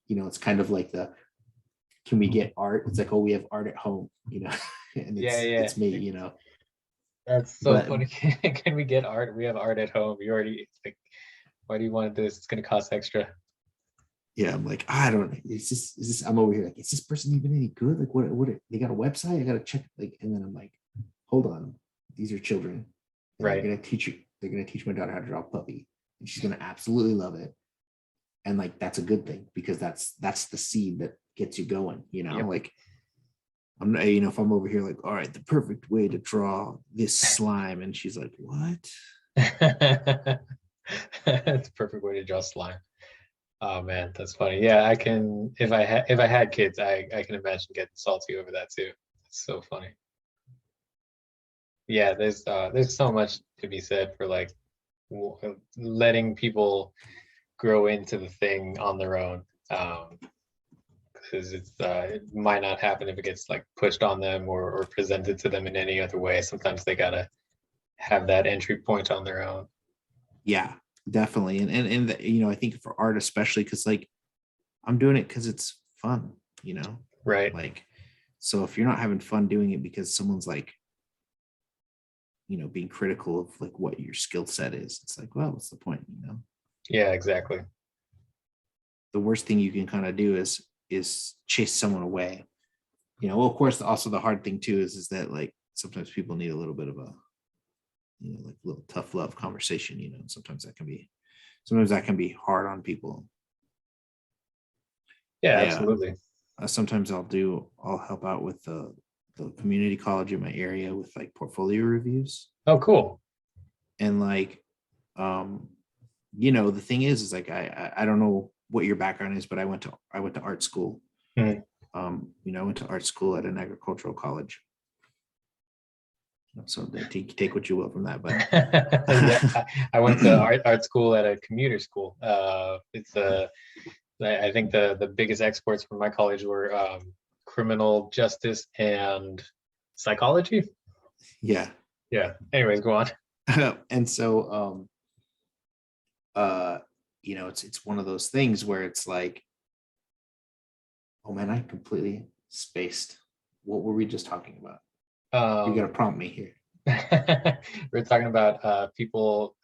it's kind of like can we get art? It's like, oh, we have art at home, and Yeah, it's me, yeah. That's so but funny. Can we get art? We have art at home. You already, it's like, why do you want this? It's gonna cost extra. yeah, I'm like, I don't, is this, I'm over here like, is this person even any good? Like what, they got a website? I got to check. Like, and then I'm like, hold on, these are children, and Right. they're going to teach my daughter how to draw a puppy, and she's going to absolutely love it. And like, that's a good thing, because that's the seed that gets you going, Yep. like, I'm not, if I'm over here like, all right, the perfect way to draw this slime, and she's like, what? It's a perfect way to draw slime. Oh man, that's funny. Yeah, I can, if I had kids, I can imagine getting salty over that too. It's so funny. Yeah, there's so much to be said for like letting people grow into the thing on their own. Because it might not happen if it gets like pushed on them, or presented to them in any other way. Sometimes they gotta have that entry point on their own. Yeah, definitely. I think for art especially, because like I'm doing it because it's fun, Right. like, so if you're not having fun doing it because someone's like, being critical of like what your skill set is, it's like, well, what's the point? Yeah, exactly. The worst thing you can kind of do is chase someone away. Well, of course, also the hard thing too is that like sometimes people need a little bit of a, like a little tough love conversation, and sometimes that can be hard on people. Yeah, I absolutely. sometimes I'll help out with the community college in my area with like portfolio reviews. Oh, cool. And like, um the thing is like I don't know what your background is, but I went to art school. Hmm. I went to art school at an agricultural college, so take what you will from that, but Yeah, I went to art school at a commuter school. It's I think the biggest exports from my college were criminal justice and psychology. yeah. Yeah. Anyways, go on. And so uh it's one of those things where it's like, oh man, I completely spaced. What were we just talking about? You got to Um, prompt me here. we're talking about people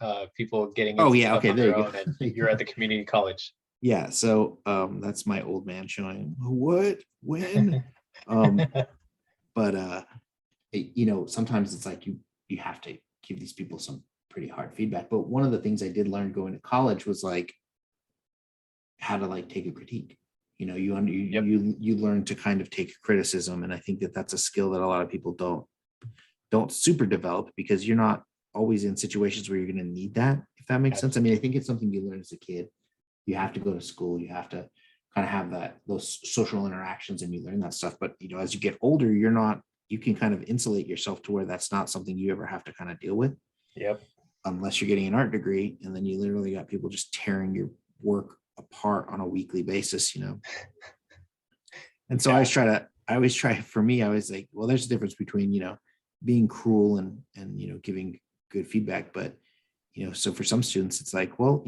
getting Oh into yeah, stuff okay, on there their you go. own, and There you you're go. at the community college. Yeah, so that's my old man showing what, when. um but sometimes it's like you have to give these people some pretty hard feedback. But one of the things I did learn going to college was like how to like take a critique. Yep. You learn to kind of take criticism, and I think that that's a skill that a lot of people don't super develop, because you're not always in situations where you're going to need that, if that makes sense. I mean, I think it's something you learn as a kid. You have to go to school, you have to kind of have those social interactions, and you learn that stuff. But as you get older, you can kind of insulate yourself to where that's not something you ever have to kind of deal with, Yep. unless you're getting an art degree, and then you literally got people just tearing your work apart on a weekly basis. And so Yeah. I always try, for me, I was like, well, there's a difference between, being cruel and giving good feedback. But, so for some students, it's like, well,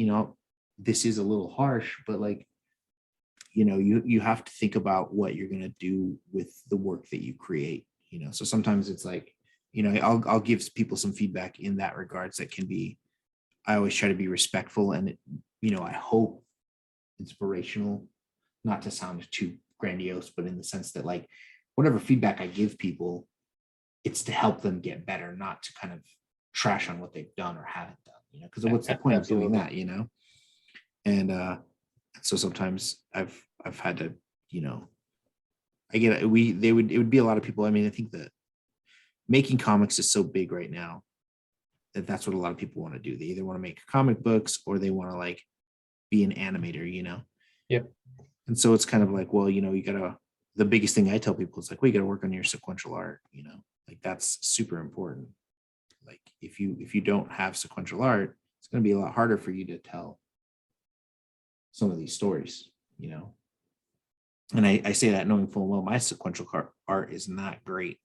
this is a little harsh, but like, you have to think about what you're going to do with the work that you create. So sometimes it's like, I'll give people some feedback in that regards that can be, I always try to be respectful, and I hope inspirational, not to sound too grandiose, but in the sense that like whatever feedback I give people, it's to help them get better, not to kind of trash on what they've done or haven't done, because what's the point of doing Absolutely. that? And so sometimes I've had to, I get it would be a lot of people. I mean, I think that making comics is so big right now that that's what a lot of people want to do. They either want to make comic books or they want to like be an animator. Yep. And so it's kind of like, well, the biggest thing I tell people is like, well, you got to work on your sequential art. Like that's super important. Like if you don't have sequential art, it's going to be a lot harder for you to tell some of these stories. And I say that knowing full well my sequential art is not great.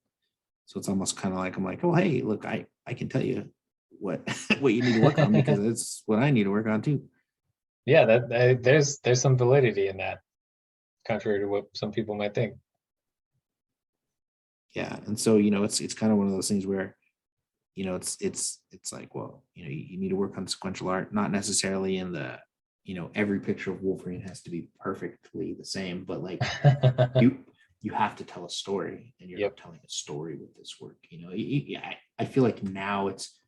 So it's almost kind of like, I'm like, oh, hey, look, I can tell you what what you need to work on, because it's what I need to work on too. Yeah, there's some validity in that, contrary to what some people might think. Yeah. And so, it's kind of one of those things where, it's like, well, you need to work on sequential art, not necessarily in the, every picture of Wolverine has to be perfectly the same, but like you have to tell a story, and you're Yep. not telling a story with this work. I feel like now it's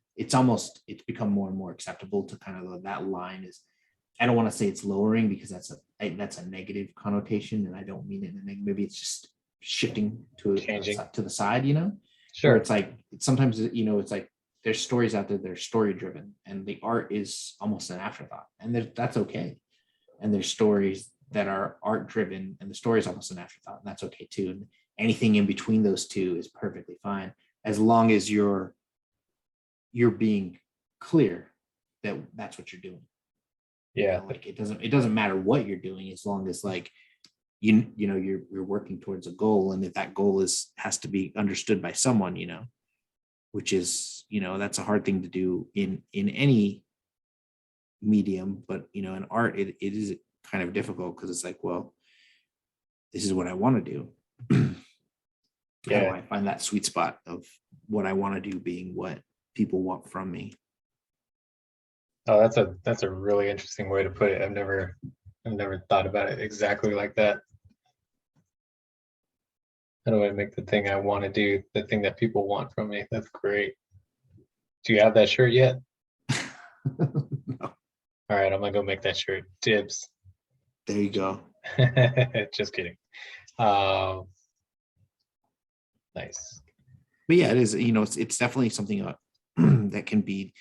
become more and more acceptable to kind of, that line is, I don't want to say it's lowering, because that's a negative connotation, and I don't mean it in a negative. Maybe it's just shifting Changing. to the side, where Sure. it's like sometimes it's like there's stories out there that are story driven, and the art is almost an afterthought, and that's okay. And there's stories that are art driven, and the story is almost an afterthought, and that's okay too. And anything in between those two is perfectly fine, as long as you're being clear that that's what you're doing. Yeah. Like it doesn't matter what you're doing, as long as like you're working towards a goal, and if that goal has to be understood by someone, which is that's a hard thing to do in any medium, but in art, it is kind of difficult because it's like, well, this is what I want to do. How do Yeah. I find that sweet spot of what I want to do being what people want from me? Oh, that's a really interesting way to put it. I've never thought about it exactly like that. How do I make the thing I want to do the thing that people want from me? That's great. Do you have that shirt yet? No. All right, I'm gonna go make that shirt. Dibs. There you go. Just kidding. Um, nice. But yeah, it is, it's definitely something that can be,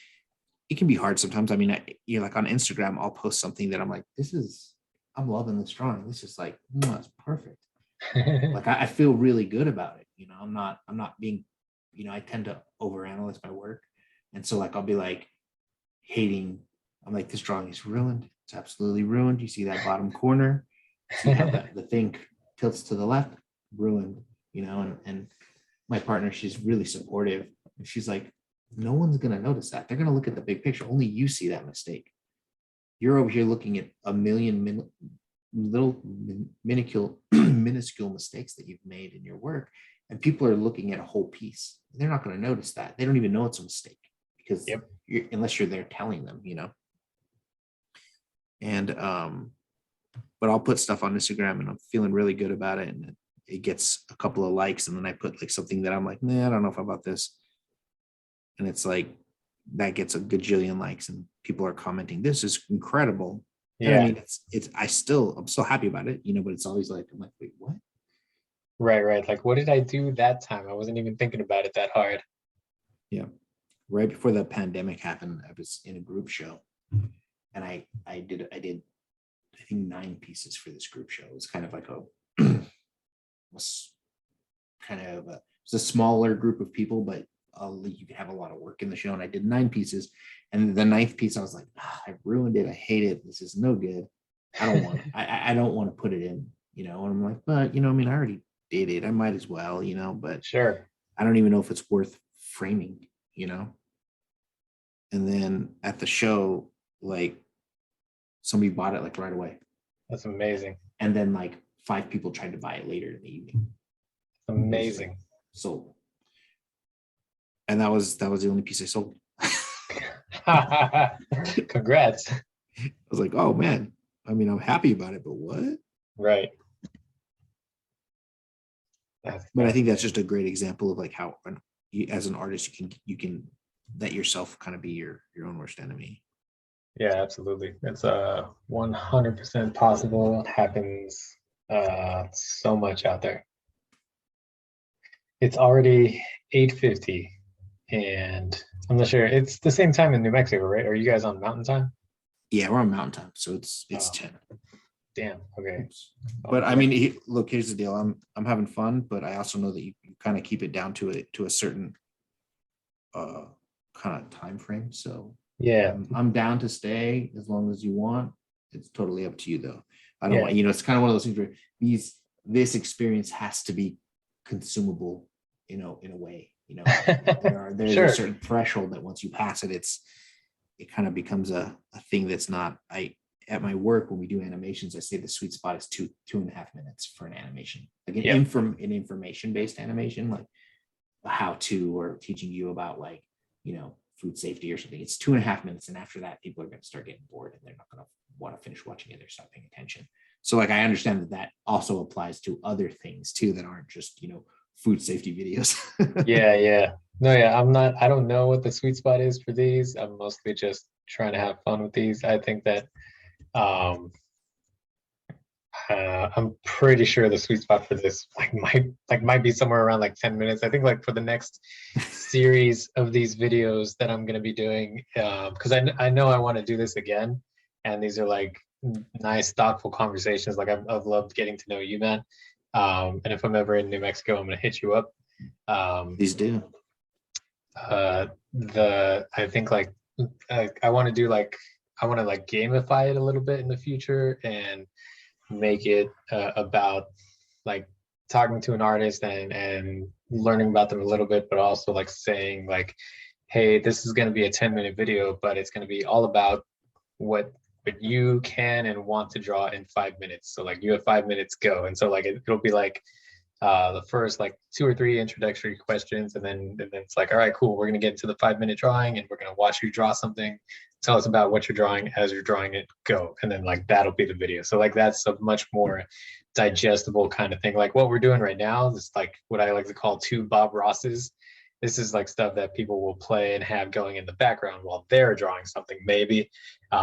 it can be hard sometimes. I mean, like on Instagram, I'll post something that I'm like, I'm loving this drawing. This is like, it's perfect. Like I feel really good about it. I'm not being, I tend to overanalyze my work. And so like, I'll be like hating, I'm like, this drawing is ruined. It's absolutely ruined. You see that bottom corner, see how the thing tilts to the left, ruined, and my partner, she's really supportive. And she's like, no one's going to notice that. They're going to look at the big picture. Only you see that mistake. You're over here looking at a million little minuscule mistakes that you've made in your work. And people are looking at a whole piece. They're not going to notice that. They don't even know it's a mistake because Yep. Unless you're there telling them, And, but I'll put stuff on Instagram and I'm feeling really good about it. And it gets a couple of likes. And then I put like something that I'm like, nah, I don't know if about this. And it's like, that gets a gajillion likes and people are commenting, this is incredible. And Yeah. I mean, I'm still happy about it, but it's always like, I'm like, wait, what? Right. Like, what did I do that time? I wasn't even thinking about it that hard. Yeah. Right before the pandemic happened, I was in a group show and I did, I think 9 pieces for this group show. It was kind of like was a smaller group of people, but you could have a lot of work in the show. And I did 9 pieces. And the 9th piece, I was like, I ruined it. I hate it. This is no good. I don't want I don't want to put it in, and I'm like, but I mean, I already did it. I might as well, but Sure. I don't even know if it's worth framing, And then at the show, like somebody bought it like right away. That's amazing. And then like 5 people tried to buy it later in the evening. Amazing. So, and that was the only piece I sold. Congrats. I was like, oh man, I mean, I'm happy about it, but what? Right. But I think that's just a great example of like how as an artist you can let yourself kind of be your own worst enemy. Yeah, absolutely. It's 100% possible. It happens so much out there. It's already 8:50 and I'm not sure. It's the same time in New Mexico, right? Are you guys on mountain time? Yeah, we're on mountain time, so it's 10. Damn. Okay. But I mean, look, here's the deal. I'm having fun, but I also know that you kind of keep it down to a certain kind of time frame. So yeah, I'm down to stay as long as you want. It's totally up to you though. I don't want, it's kind of one of those things where this experience has to be consumable, in a way, there's sure. a certain threshold that once you pass it, it kind of becomes a thing that's not, at my work, when we do animations, I say the sweet spot is 2.5 minutes for an animation, like an information-based animation, like a how-to or teaching you about like, food safety or something. It's 2.5 minutes. And after that, people are going to start getting bored and they're not going to want to finish watching it. They're stop paying attention. So like, I understand that also applies to other things too, that aren't just, food safety videos. Yeah. No, I don't know what the sweet spot is for these. I'm mostly just trying to have fun with these. I think that I'm pretty sure the sweet spot for this might be somewhere around like 10 minutes. I think like for the next series of these videos that I'm gonna be doing, because I know I want to do this again, and these are like nice, thoughtful conversations. Like I've loved getting to know you, man. And if I'm ever in New Mexico, I'm gonna hit you up. Please do. I think like I want to do like I want to like gamify it a little bit in the future and make it about like talking to an artist and learning about them a little bit, but also like saying like, hey, this is going to be a 10-minute video, but it's going to be all about what you can and want to draw in 5 minutes. So like you have 5 minutes, go. And so like it'll be like the first like 2 or 3 introductory questions, and then it's like, all right, cool, we're gonna get into the 5 minute drawing, and we're gonna watch you draw something. Tell us about what you're drawing as you're drawing it, go. And then like that'll be the video. So like that's a much more digestible kind of thing. Like what we're doing right now is like what I like to call two Bob Rosses. This is like stuff that people will play and have going in the background while they're drawing something, maybe.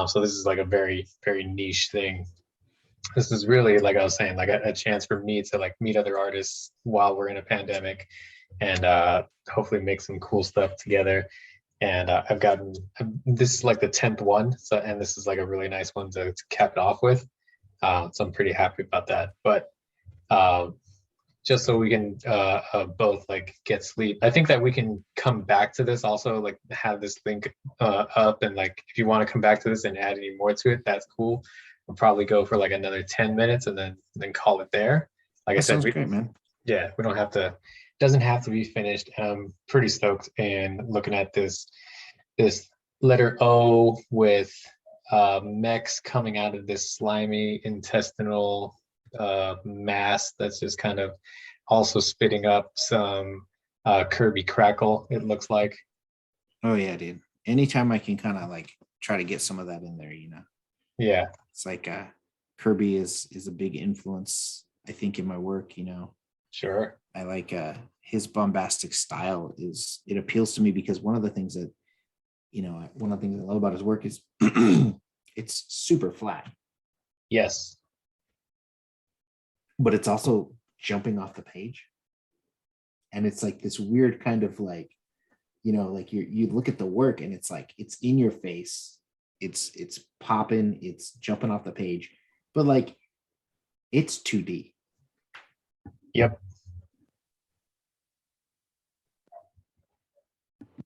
So this is like a very, very niche thing. This is really, like I was saying, like a chance for me to like meet other artists while we're in a pandemic, and hopefully make some cool stuff together. And I've gotten, this is like the 10th one, so, and this is like a really nice one to cap it off with. So I'm pretty happy about that. But just so we can both like get sleep, I think that we can come back to this also, like have this link up, and like if you want to come back to this and add any more to it, that's cool. We'll probably go for like another 10 minutes and then call it there. Like I That said, sounds great, man. yeah, we don't have to, doesn't have to be finished. I'm pretty stoked in looking at this letter O with mechs coming out of this slimy intestinal mass that's just kind of also spitting up some Kirby crackle, it looks like. Oh yeah, dude. Anytime I can kind of like try to get some of that in there, Yeah, it's like Kirby is a big influence, I think, in my work. sure. I like his bombastic style. It appeals to me because one of the things that I love about his work is it's super flat, Yes. but it's also jumping off the page, and it's like this weird kind of like, like you look at the work and it's like it's in your face, it's popping, it's jumping off the page, but like it's 2D. Yep.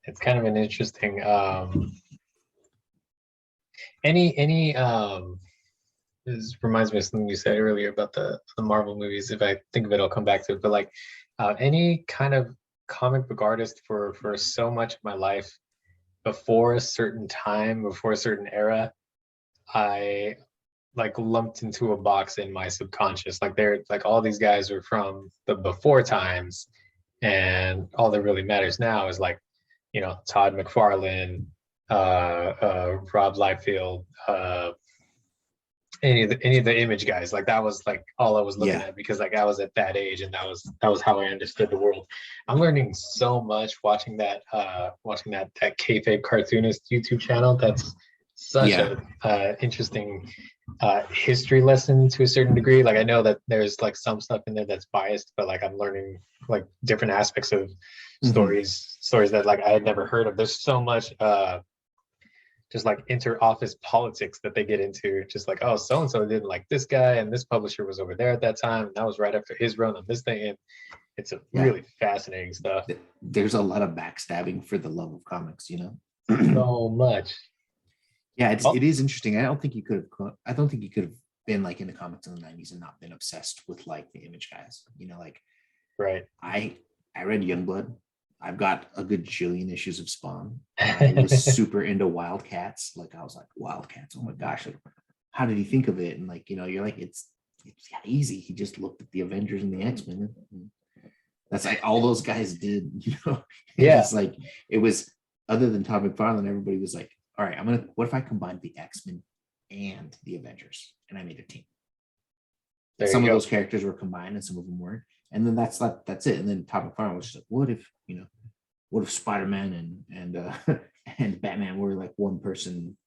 It's kind of an interesting any this reminds me of something you said earlier about the Marvel movies. If I think of it, I'll come back to it. But like any kind of comic book artist for so much of my life, before a certain time, before a certain era, I like lumped into a box in my subconscious. Like they're like all these guys are from the before times, and all that really matters now is like, Todd McFarlane, Rob Liefeld, any of the image guys. Like that was like all I was looking Yeah. at, because like I was at that age, and that was how I understood the world. I'm learning so much watching that kayfabe cartoonist YouTube channel. That's such Yeah. a interesting history lesson to a certain degree. Like I know that there's like some stuff in there that's biased, but like I'm learning like different aspects of Mhm. stories that like I had never heard of. There's so much just like inter-office politics that they get into, just like, oh, so and so didn't like this guy, and this publisher was over there at that time, and that was right after his run on this thing. And it's a Yeah. really fascinating stuff. There's a lot of backstabbing for the love of comics. So much. Yeah, Oh, it is interesting. I don't think you could have been like into comics in the 90s and not been obsessed with like the image guys. Like right. I read Youngblood. I've got a good jillion issues of Spawn. I was super into Wildcats. Like I was like, Wildcats, oh my gosh, like, how did he think of it? And like, you're like, it's easy. He just looked at the Avengers and the X-Men. That's like all those guys did, Yeah. It's like it was, other than Todd McFarlane, everybody was like, all right, what if I combined the X-Men and the Avengers? And I made a team. There Some you of go. those characters were combined and some of them weren't. And then that's it. And then Todd McFarlane was just like, what if Spider-Man and and Batman were like one person,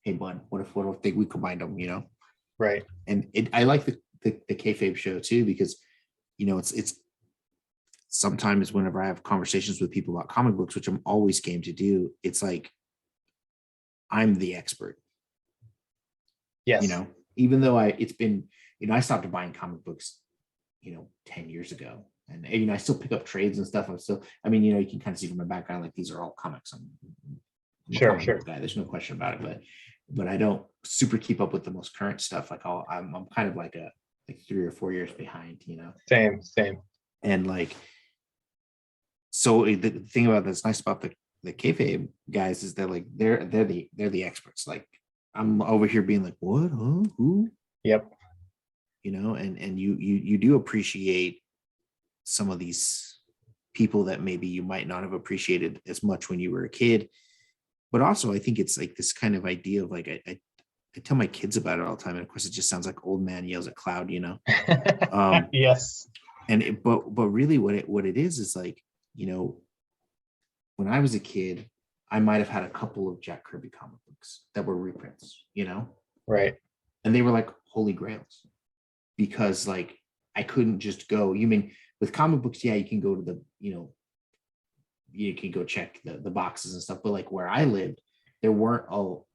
hey bud, what if we combined them, Right. And I like the kayfabe show too, because it's sometimes whenever I have conversations with people about comic books, which I'm always game to do, it's like I'm the expert. Yes. Even though it's been, I stopped buying comic books, 10 years ago. And I still pick up trades and stuff. You can kind of see from my background, like these are all comics. I'm a Sure. comic book guy. There's no question about it. But I don't super keep up with the most current stuff. Like I'm kind of like 3 or 4 years behind, Same. And like, so the thing about that's nice about the kayfabe guys is that like they're the experts. Like I'm over here being like, what? Huh? Who? Yep. And you do appreciate some of these people that maybe you might not have appreciated as much when you were a kid. But also, I think it's like this kind of idea of like, I tell my kids about it all the time. And of course, it just sounds like old man yells at cloud, Um, Yes. but really what it is like, when I was a kid, I might have had a couple of Jack Kirby comic books that were reprints. Right. And they were like holy grails because like I couldn't just go. You mean with comic books, yeah, you can go to you can go check the boxes and stuff, but like where I lived, there weren't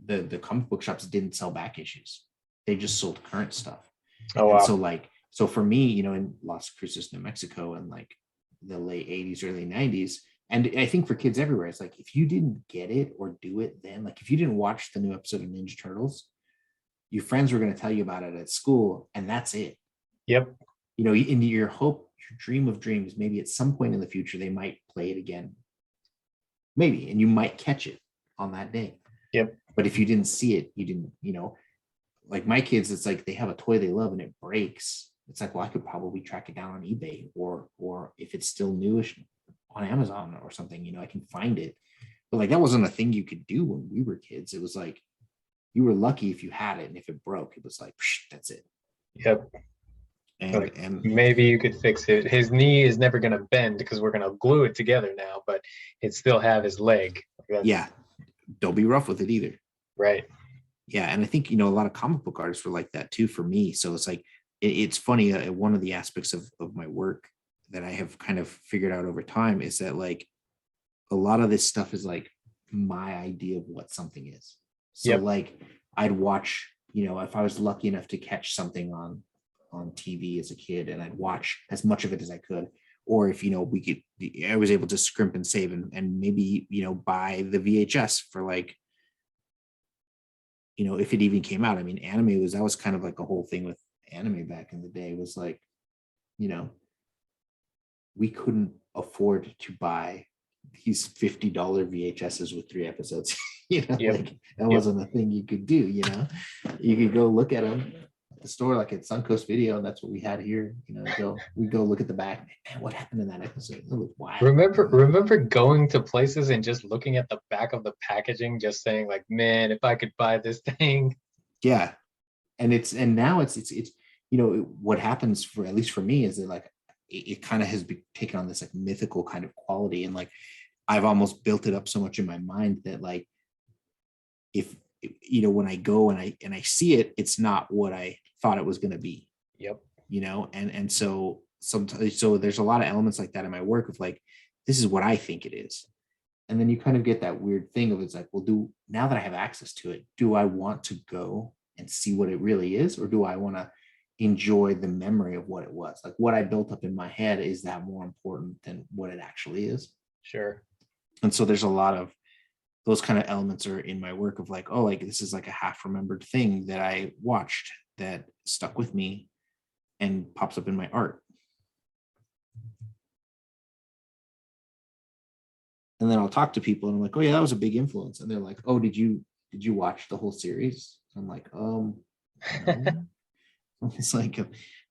the comic book shops didn't sell back issues. They just sold current stuff. Oh And so wow. like, so for me, in Las Cruces, New Mexico, and like the late 80s, early 90s, and I think for kids everywhere, it's like if you didn't get it or do it then, like if you didn't watch the new episode of Ninja Turtles, your friends were going to tell you about it at school, and that's it. Yep. In your hope, your dream of dreams, maybe at some point in the future they might play it again, maybe, and you might catch it on that day. Yep. But if you didn't see it, you didn't, like my kids, it's like they have a toy they love and it breaks. It's like, well, I could probably track it down on eBay, or if it's still newish on Amazon or something, I can find it. But like that wasn't a thing you could do when we were kids. It was like you were lucky if you had it, and if it broke, it was like that's it. Yep. And Like and maybe you could fix it. His knee is never gonna bend because we're gonna glue it together now, but it still have his leg. yeah, That's don't be rough with it either. right. Yeah, and I think a lot of comic book artists were like that too for me. So it's like it's funny. One of the aspects of my work that I have kind of figured out over time is that like a lot of this stuff is like my idea of what something is. So Yep. like I'd watch, if I was lucky enough to catch something on TV as a kid, and I'd watch as much of it as I could. Or if I was able to scrimp and save and maybe buy the VHS for like, if it even came out. I mean, that was kind of like a whole thing with anime back in the day, was like, you know, we couldn't afford to buy these $50 VHSs with 3 episodes. Yep. Like that Yep. wasn't a thing you could do. You could go look at them at the store, like at Suncoast Video, and that's what we had here. We go look at the back. Man, what happened in that episode? It was wild. Remember going to places and just looking at the back of the packaging, just saying like, man, if I could buy this thing. Yeah, and now it's what happens, for at least for me, is that like it kind of has taken on this like mythical kind of quality, and like I've almost built it up so much in my mind that like if when I go and I see it, it's not what I thought it was going to be. Yep. And so sometimes, so there's a lot of elements like that in my work of like, this is what I think it is. And then you kind of get that weird thing of, it's like, well, now that I have access to it, do I want to go and see what it really is, or do I want to enjoy the memory of what it was? Like what I built up in my head, is that more important than what it actually is? Sure. And so there's a lot of those kind of elements are in my work of like, oh, like this is like a half remembered thing that I watched that stuck with me and pops up in my art. And then I'll talk to people and I'm like, oh yeah, that was a big influence. And they're like, oh, did you watch the whole series? I'm like, no. It's like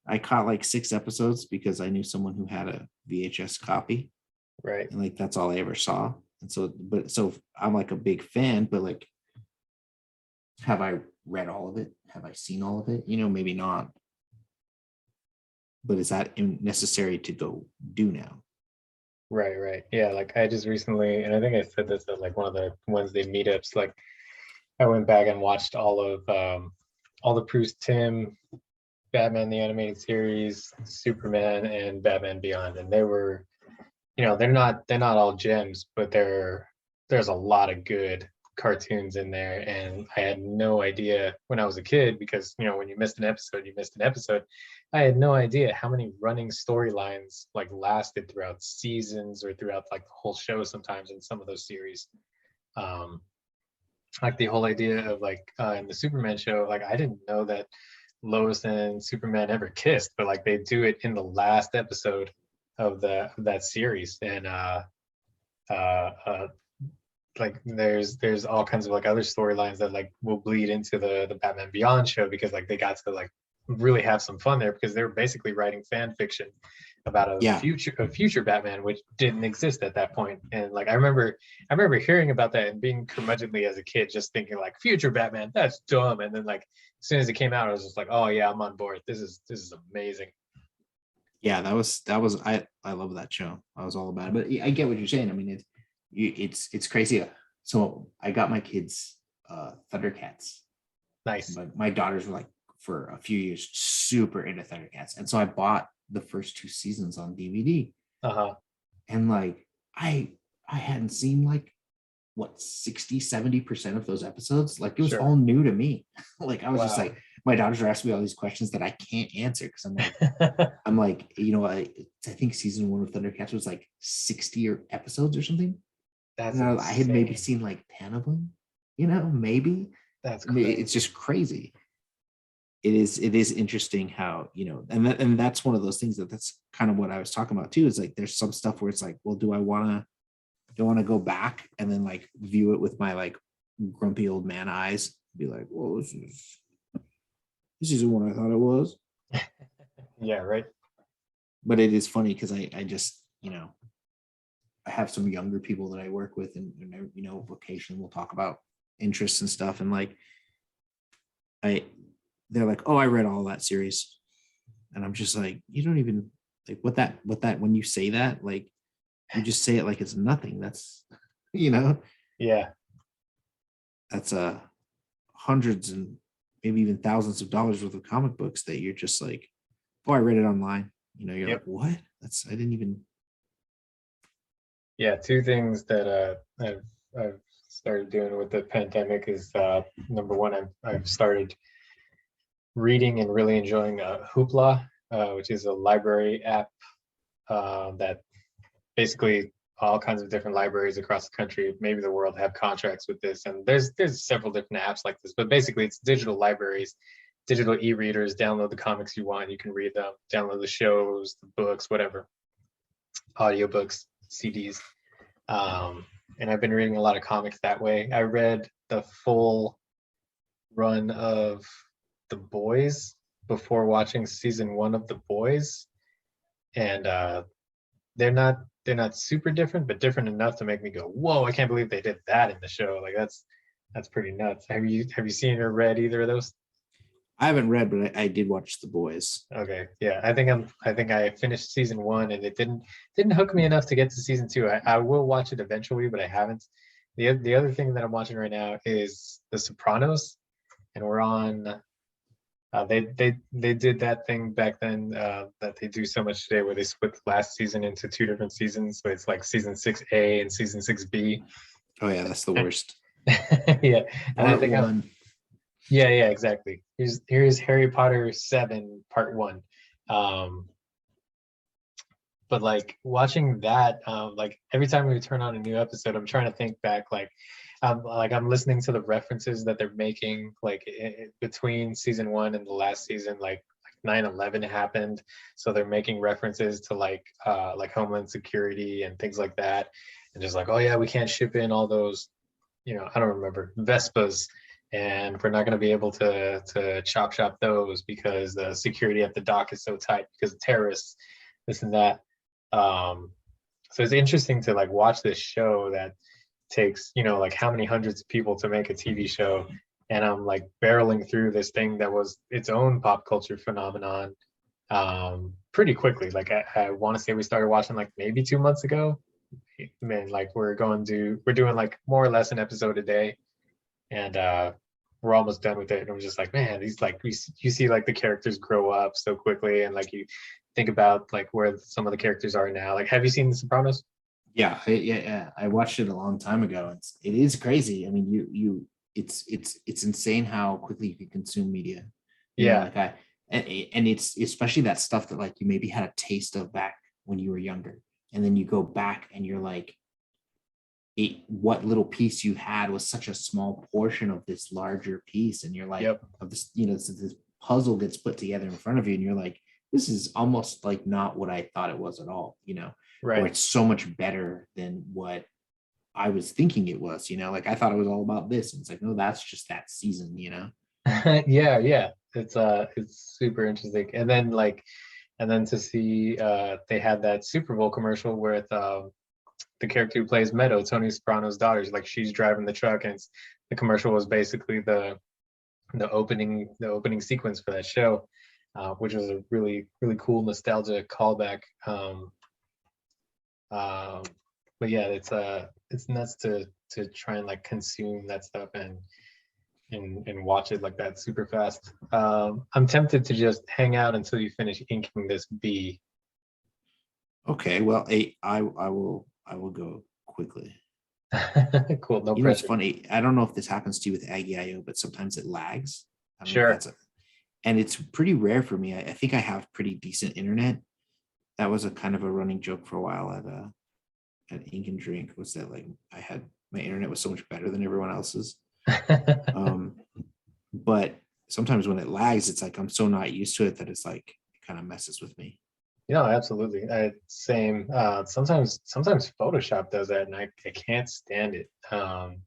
I caught like 6 episodes because I knew someone who had a VHS copy. Right. And like that's all I ever saw. And so I'm like a big fan, but like, have I read all of it? Have I seen all of it? Maybe not. But is that necessary to go do now? Right. Yeah. Like I just recently, and I think I said this at like one of the Wednesday meetups, like I went back and watched all the Bruce Timm Batman the Animated Series, Superman, and Batman Beyond, and they were, they're not all gems, but there's a lot of good cartoons in there, and I had no idea when I was a kid, because when you missed an episode, you missed an episode. I had no idea how many running storylines like lasted throughout seasons or throughout like the whole show sometimes in some of those series. Um, like the whole idea of like in the Superman show, like I didn't know that Lois and Superman ever kissed, but like they do it in the last episode of that series, and uh, uh, like there's all kinds of like other storylines that like will bleed into the Batman Beyond show, because like they got to like really have some fun there, because they were basically writing fan fiction about Yeah. a future Batman which didn't exist at that point. And like I remember hearing about that and being curmudgeonly as a kid, just thinking like future Batman, that's dumb. And then like as soon as it came out, I was just like, oh yeah, I'm on board. This is amazing. Yeah, that was I love that show. I was all about it. But I get what you're saying. I mean, it's crazy. So I got my kids Thundercats. Nice. My daughters were like for a few years super into Thundercats. And so I bought the first two seasons on DVD. Uh-huh. And like I hadn't seen like what 60-70% of those episodes. Like it was Sure. all new to me. Like I was just Wow. like, my daughters are asking me all these questions that I can't answer because I'm like, I think season one of Thundercats was like 60 or episodes or something. That's And I had maybe insane. seen like 10 of them, maybe. That's I mean, it's crazy. just crazy. It is interesting how, and that's one of those things that's kind of what I was talking about too, is like there's some stuff where it's like, well, do I want to go back and then like view it with my like grumpy old man eyes, be like, well, this isn't what I thought it was. Yeah, right. But it is funny because I just, I have some younger people that I work with, and occasionally we'll talk about interests and stuff. And like, I, they're like, oh, I read all that series. And I'm just like, you don't even like when you say that, like, you just say it like it's nothing. That's, you know, Yeah. that's hundreds and maybe even thousands of dollars worth of comic books that you're just like, oh, I read it online. You're like, Yep. what? I didn't even. Yeah. Two things that I've started doing with the pandemic is number one, I've started reading and really enjoying Hoopla, which is a library app that basically all kinds of different libraries across the country, maybe the world, have contracts with this. And there's several different apps like this, but basically it's digital libraries, digital e-readers. Download the comics you want, you can read them. Download the shows, the books, whatever, audiobooks, CDs. And I've been reading a lot of comics that way. I read the full run of The Boys before watching season one of The Boys, and they're not super different, but different enough to make me go, "Whoa! I can't believe they did that in the show." Like that's pretty nuts. Have you seen or read either of those? I haven't read, but I did watch The Boys. Okay, yeah, I think I finished season one, and it didn't hook me enough to get to season two. I will watch it eventually, but I haven't. The other thing that I'm watching right now is The Sopranos, and we're on. They did that thing back then that they do so much today, where they split the last season into two different seasons. So it's like season 6A and season 6B. Oh yeah, that's the worst. Yeah, and I Part think one. yeah, exactly. Here's Harry Potter 7 Part 1. Um, but like watching that, like every time we turn on a new episode, I'm trying to think back, like I'm listening to the references that they're making, like between season one and the last season, like 9/11 happened, so they're making references to like Homeland Security and things like that, and just like, oh yeah, we can't ship in all those, I don't remember, Vespas, and we're not going to be able to chop shop those because the security at the dock is so tight because of terrorists, this and that. um so it's interesting to like watch this show that takes, like how many hundreds of people to make a TV show, and I'm like barreling through this thing that was its own pop culture phenomenon pretty quickly. Like I want to say we started watching like maybe 2 months ago. Man, like we're doing like more or less an episode a day, and we're almost done with it. And I'm just like, man, these like you see like the characters grow up so quickly, and like you think about like where some of the characters are now. Like, have you seen The Sopranos? Yeah, yeah. I watched it a long time ago. It is crazy. I mean, it's insane how quickly you can consume media. Yeah. Like and it's especially that stuff that like you maybe had a taste of back when you were younger, and then you go back and you're like, what little piece you had was such a small portion of this larger piece, and you're like, Yep. of this, this puzzle gets put together in front of you, and you're like, this is almost like not what I thought it was at all, or Right. it's so much better than what I was thinking it was, like I thought it was all about this. And it's like, no, that's just that season, Yeah, yeah. It's super interesting. And then to see they had that Super Bowl commercial with the character who plays Meadow, Tony Soprano's daughter, like she's driving the truck, and the commercial was basically the opening sequence for that show, which was a really cool nostalgia callback. Um, but yeah, it's nuts to try and like consume that stuff and watch it like that super fast. I'm tempted to just hang out until you finish inking this B. Okay, well, I will go quickly. Cool, no It's pressure. funny. I don't know if this happens to you with Aggie.io, but sometimes it lags. I don't know if Sure. and it's pretty rare for me. I think I have pretty decent internet. That was a kind of a running joke for a while at Ink and Drink, was that like I had my internet was so much better than everyone else's. Um, but sometimes when it lags, it's like I'm so not used to it that it's like it kind of messes with me. Yeah, absolutely. Same. Sometimes Photoshop does that, and I can't stand it. I'm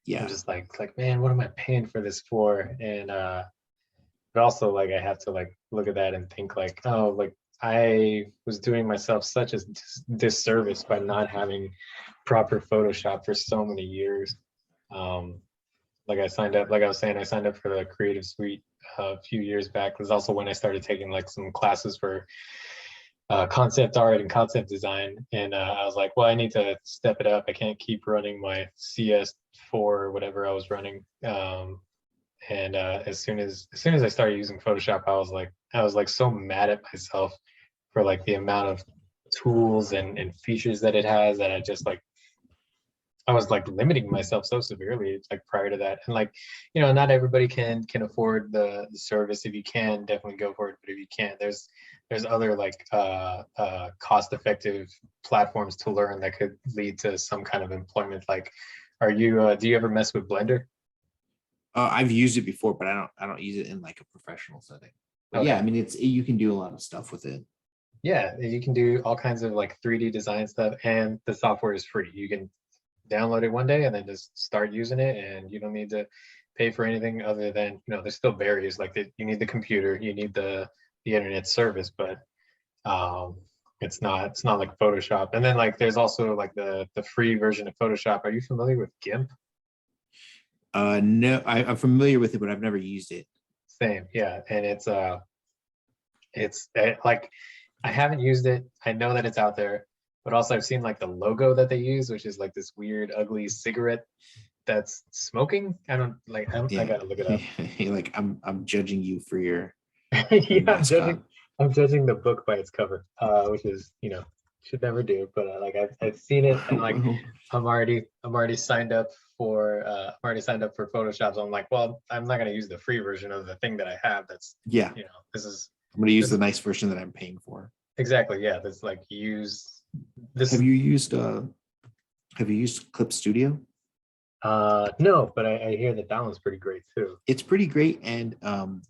Yeah. just like, man, what am I paying for this for? And but also like I have to like look at that and think like, oh, like I was doing myself such a disservice by not having proper Photoshop for so many years. Um, like I signed up, like I was saying, I signed up for the Creative Suite a few years back. It was also when I started taking like some classes for concept art and concept design. And I was like, well, I need to step it up. I can't keep running my CS4 or whatever I was running. And as soon as I started using Photoshop, I was like so mad at myself for like the amount of tools and features that it has that I was like limiting myself so severely like prior to that. And like, not everybody can afford the service. If you can, definitely go for it. But if you can't, there's other like cost effective platforms to learn that could lead to some kind of employment. Like, do you ever mess with Blender? I've used it before, but I don't use it in like a professional setting. But yeah, Okay. I mean, you can do a lot of stuff with it. Yeah, you can do all kinds of like 3D design stuff, and the software is free. You can download it one day and then just start using it, and you don't need to pay for anything other than, there's still barriers like you need the computer, you need the internet service, but um, it's not like Photoshop. And then like there's also like the free version of Photoshop. Are you familiar with GIMP? No, I'm familiar with it, but I've never used it. Same, yeah, and it's like I haven't used it. I know that it's out there, but also I've seen like the logo that they use, which is like this weird, ugly cigarette that's smoking. I don't like. I Yeah, gotta look it up. like I'm judging you for your Yeah, mascot. I'm judging the book by its cover, which is should never do. But like I've seen it, and like Well, I'm already signed up for Photoshop. So I'm like, well, I'm not gonna use the free version of the thing that I have. That's yeah, this is I'm going to use this the is nice version that I'm paying for. exactly, yeah. This like use this. Have you used Clip Studio? No, but I hear that one's pretty great too. It's pretty great, and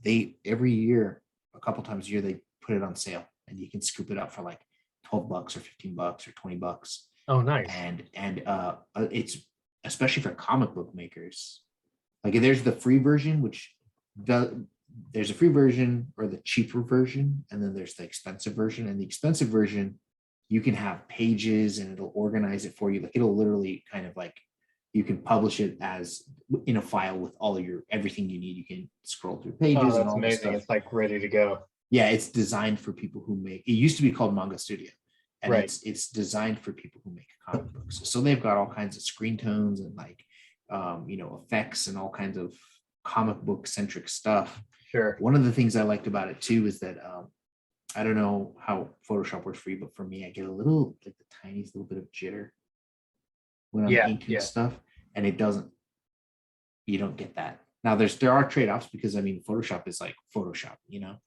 they every year, a couple times a year, they put it on sale, and you can scoop it up for like $12 or $15 or $20. Oh, nice. And it's especially for comic book makers. Like there's the free version, which does there's a free version or the cheaper version, and then there's the expensive version. And the expensive version, you can have pages and it'll organize it for you. Like it'll literally kind of like you can publish it as in a file with all of your everything you need. You can scroll through Oh, pages and that's all this amazing. stuff. It's like ready to go. Yeah, it's designed for people who make it used to be called Manga Studio, and Right. it's designed for people who make comic books. So they've got all kinds of screen tones and like effects and all kinds of comic book centric stuff. Sure. One of the things I liked about it too is that I don't know how Photoshop works for you, but for me, I get a little like the tiniest little bit of jitter when I'm Yeah. inking Yeah. stuff, and it doesn't. You don't get that. Now there are trade-offs because I mean Photoshop is like Photoshop.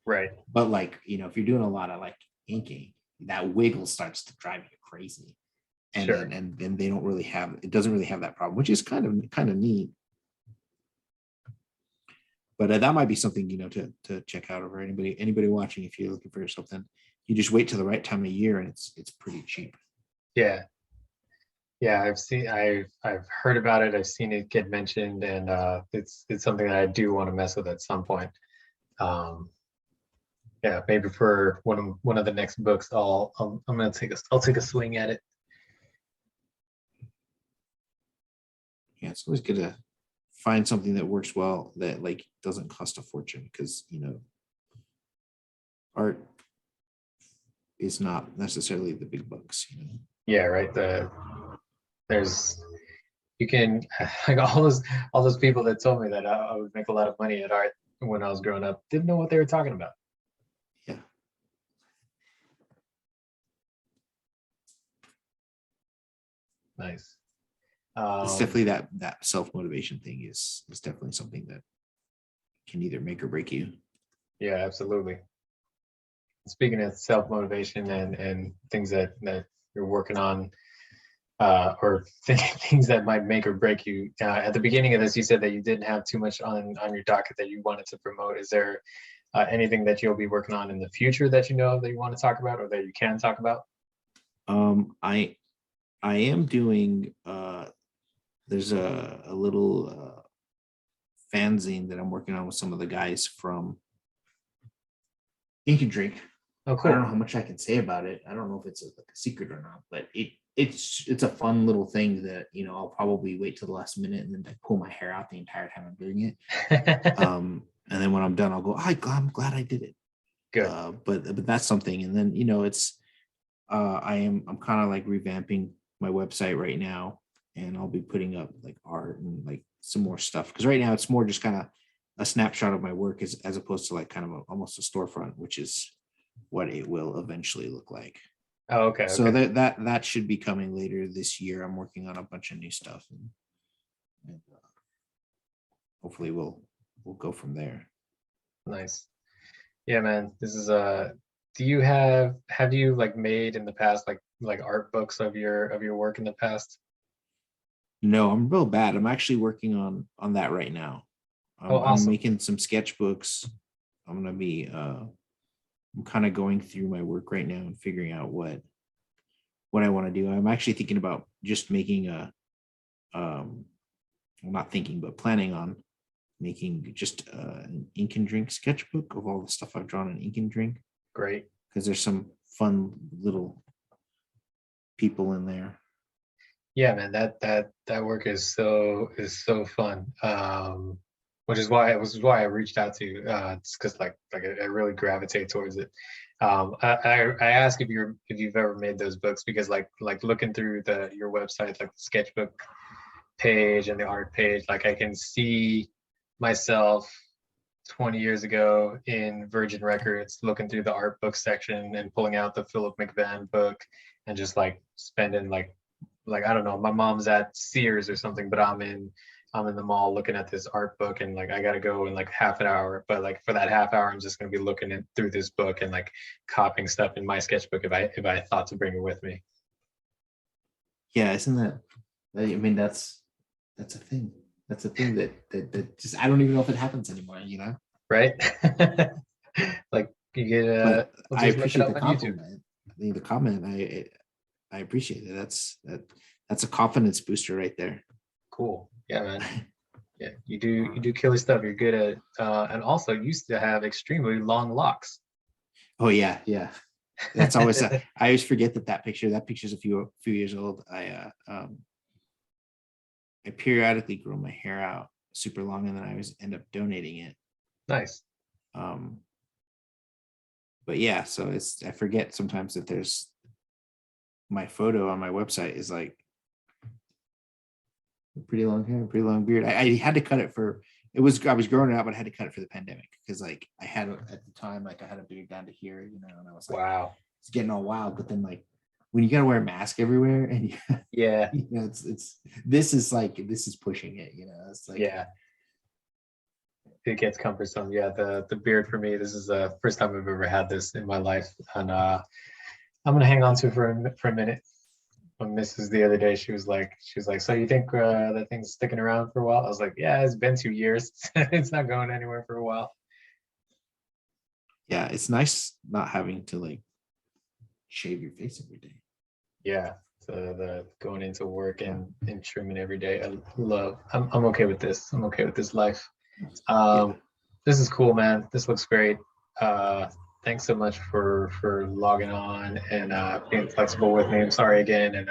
Right. But like, if you're doing a lot of like inking, that wiggle starts to drive you crazy. And Sure. then and then they don't really have it doesn't really have that problem, which is kind of neat. But that might be something to check out over anybody watching. If you're looking for something, you just wait till the right time of year, and it's pretty cheap. Yeah. Yeah, I've heard about it. I've seen it get mentioned, and it's something that I do want to mess with at some point. Um, yeah, maybe for one of the next books, I'm gonna I'll take a swing at it. Yeah, it's always good to find something that works well that like doesn't cost a fortune because art is not necessarily the big bucks. Yeah, right. There's you can like all those people that told me that I would make a lot of money at art when I was growing up didn't know what they were talking about. Yeah, Nice. it's Um, definitely that self-motivation thing is definitely something that can either make or break you. yeah, absolutely. Speaking of self motivation and things that you're working on, or things that might make or break you. At the beginning of this, you said that you didn't have too much on your docket that you wanted to promote. Is there anything that you'll be working on in the future that you know of that you want to talk about or that you can talk about? I am doing there's a little fanzine that I'm working on with some of the guys from Ink and Drink. Oh, I don't know cool. how much I can say about it. I don't know if it's like a secret or not, but it's a fun little thing that I'll probably wait till the last minute and then like pull my hair out the entire time I'm doing it. And then when I'm done, I'll go, I'm glad I did it. Good. But that's something. And then it's I'm kind of like revamping my website right now, and I'll be putting up like art and like some more stuff because right now it's more just kind of a snapshot of my work as opposed to like kind of almost a storefront, which is what it will eventually look like. Oh, okay. So Okay. that should be coming later this year. I'm working on a bunch of new stuff, and hopefully we'll go from there. Nice. Yeah, man. This is do you have you like made in the past like art books of your work in the past? No, I'm real bad. I'm actually working on that right now. Oh, I'm awesome. making some sketchbooks. I'm gonna be I'm kind of going through my work right now and figuring out what I want to do. I'm actually thinking about just making well, not thinking, but planning on making just an ink and drink sketchbook of all the stuff I've drawn in ink and drink Great. because there's some fun little people in there. Yeah, man, that work is so fun. Which is why I reached out to you. It's because like I really gravitate towards it. I ask if you've ever made those books because like looking through the your website, like the sketchbook page and the art page, like I can see myself 20 years ago in Virgin Records looking through the art book section and pulling out the Philip McVann book and just like spending like I don't know, my mom's at Sears or something, but I'm in the mall looking at this art book and like I gotta go in like half an hour. But like for that half hour, I'm just gonna be looking through this book and like copying stuff in my sketchbook if I thought to bring it with me. Yeah, isn't that? I mean, that's a thing. That's a thing that just I don't even know if it happens anymore. Right? Like you get But we'll I just look it appreciate up the on YouTube. compliment. The comment. I appreciate it. That's a confidence booster right there. Cool. Yeah, man. Yeah, you do killer stuff. You're good at and also used to have extremely long locks. Oh yeah, yeah. That's always I always forget that picture's a few years old. I periodically grow my hair out super long, and then I always end up donating it. Nice. Um, but yeah, so I forget sometimes that there's my photo on my website is like pretty long hair, pretty long beard. I had to cut it for I was growing it out, but I had to cut it for the pandemic because like I had at the time like I had a beard down to here, and I was like Wow. it's getting all wild. But then like when you gotta wear a mask everywhere and Yeah. it's this is pushing it, it's like Yeah. It gets cumbersome. Yeah, the beard for me, this is the first time I've ever had this in my life. And I'm gonna hang on to it for a minute. When Mrs. the other day, she was like, so you think that thing's sticking around for a while? I was like, yeah, it's been 2 years. It's not going anywhere for a while. yeah, it's nice not having to like shave your face every day. Yeah. the going into work and trimming every day. I'm okay with this. I'm okay with this life. Yeah. This is cool, man. This looks great. Thanks so much for logging on and being flexible with me. I'm sorry again, and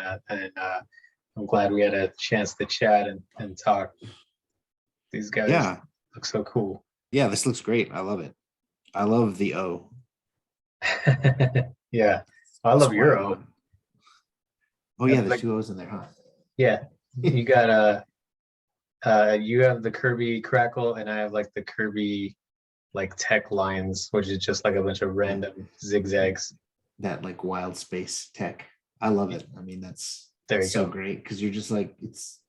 I'm glad we had a chance to chat and talk. These guys Yeah. look so cool. Yeah. This looks great. I love it. I love the O. Yeah, I love Square Euro. one. Oh yeah, there's Like, 2 O's in there, huh? yeah, you got you have the Kirby Crackle, and I have like the Kirby like tech lines, which is just like a bunch of random zigzags. That like wild space tech. I love it. I mean, that's There you so go. great because you're just like it's,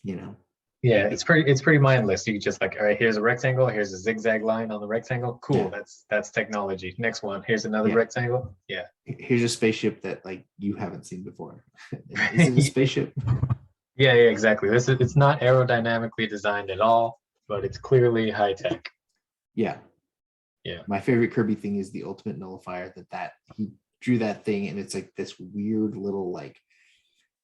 you know, Yeah, it's pretty mindless. You just like, all right, here's a rectangle, here's a zigzag line on the rectangle. Cool, yeah, that's technology. Next one, here's another yeah. rectangle. Yeah. Here's a spaceship that like you haven't seen before. Is it a spaceship? Yeah, yeah, exactly. It's not aerodynamically designed at all, but it's clearly high tech. Yeah. Yeah. My favorite Kirby thing is the ultimate nullifier that he drew that thing and it's like this weird little like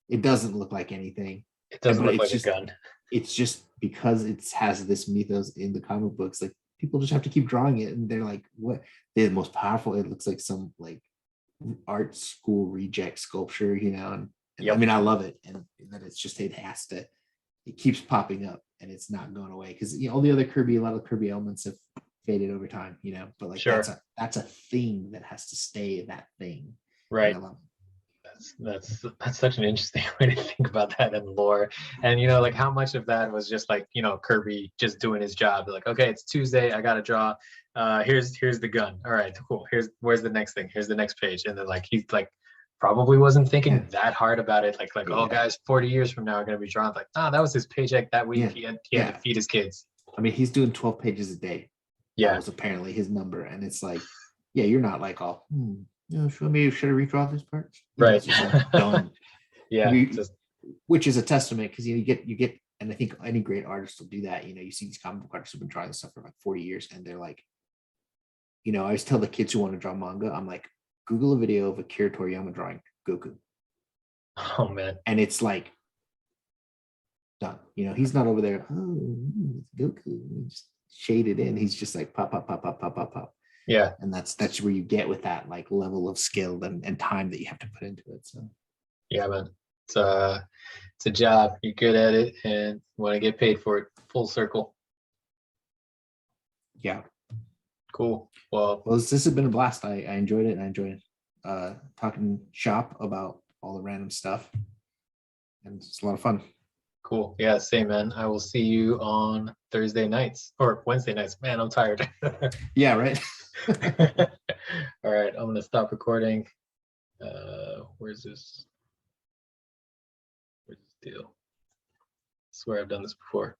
it doesn't look like anything. It doesn't But look like a gun. it's just because it has this mythos in the comic books, like people just have to keep drawing it and they're like, what? They're the most powerful. It looks like some like art school reject sculpture, and I Yep. mean I love it. And that it's just it keeps popping up and it's not going away because all the other Kirby, a lot of Kirby elements have faded over time, but like Sure. that's a thing that has to stay that thing. And Right. I love it. That's such an interesting way to think about that in lore. And like how much of that was just like, Kirby just doing his job. Like, okay, it's Tuesday, I gotta draw. Here's the gun. All right, cool. Where's the next thing? Here's the next page. And then like he's like probably wasn't thinking Yeah. that hard about it. Like, oh Yeah. guys, 40 years from now are gonna be drawn. Like, that was his paycheck that week. Yeah. He had to feed his kids. I mean, he's doing 12 pages a day. That Yeah. was apparently his number. And it's like, yeah, you're not like, oh, should I redraw this part? Right. It's just like done. Yeah. Which is a testament because you get, and I think any great artist will do that. You see these comic book artists who've been drawing this stuff for like 40 years, and they're like, I always tell the kids who want to draw manga, I'm like, Google a video of Akira Toriyama drawing Goku. Oh man. And it's like done. He's not over there, oh, Goku, just shaded in. He's just like pop, pop, pop, pop, pop, pop, pop. Yeah. And that's where you get with that like level of skill and time that you have to put into it. So yeah, man. It's a job. You're good at it and want to get paid for it. Full circle. yeah. Cool. Well, This has been a blast. I enjoyed it, and I enjoyed talking shop about all the random stuff. And it's a lot of fun. cool. Yeah, same, man. I will see you on Thursday nights or Wednesday nights. Man, I'm tired. Yeah, right. All right, I'm gonna stop recording. Where's this deal? I swear I've done this before.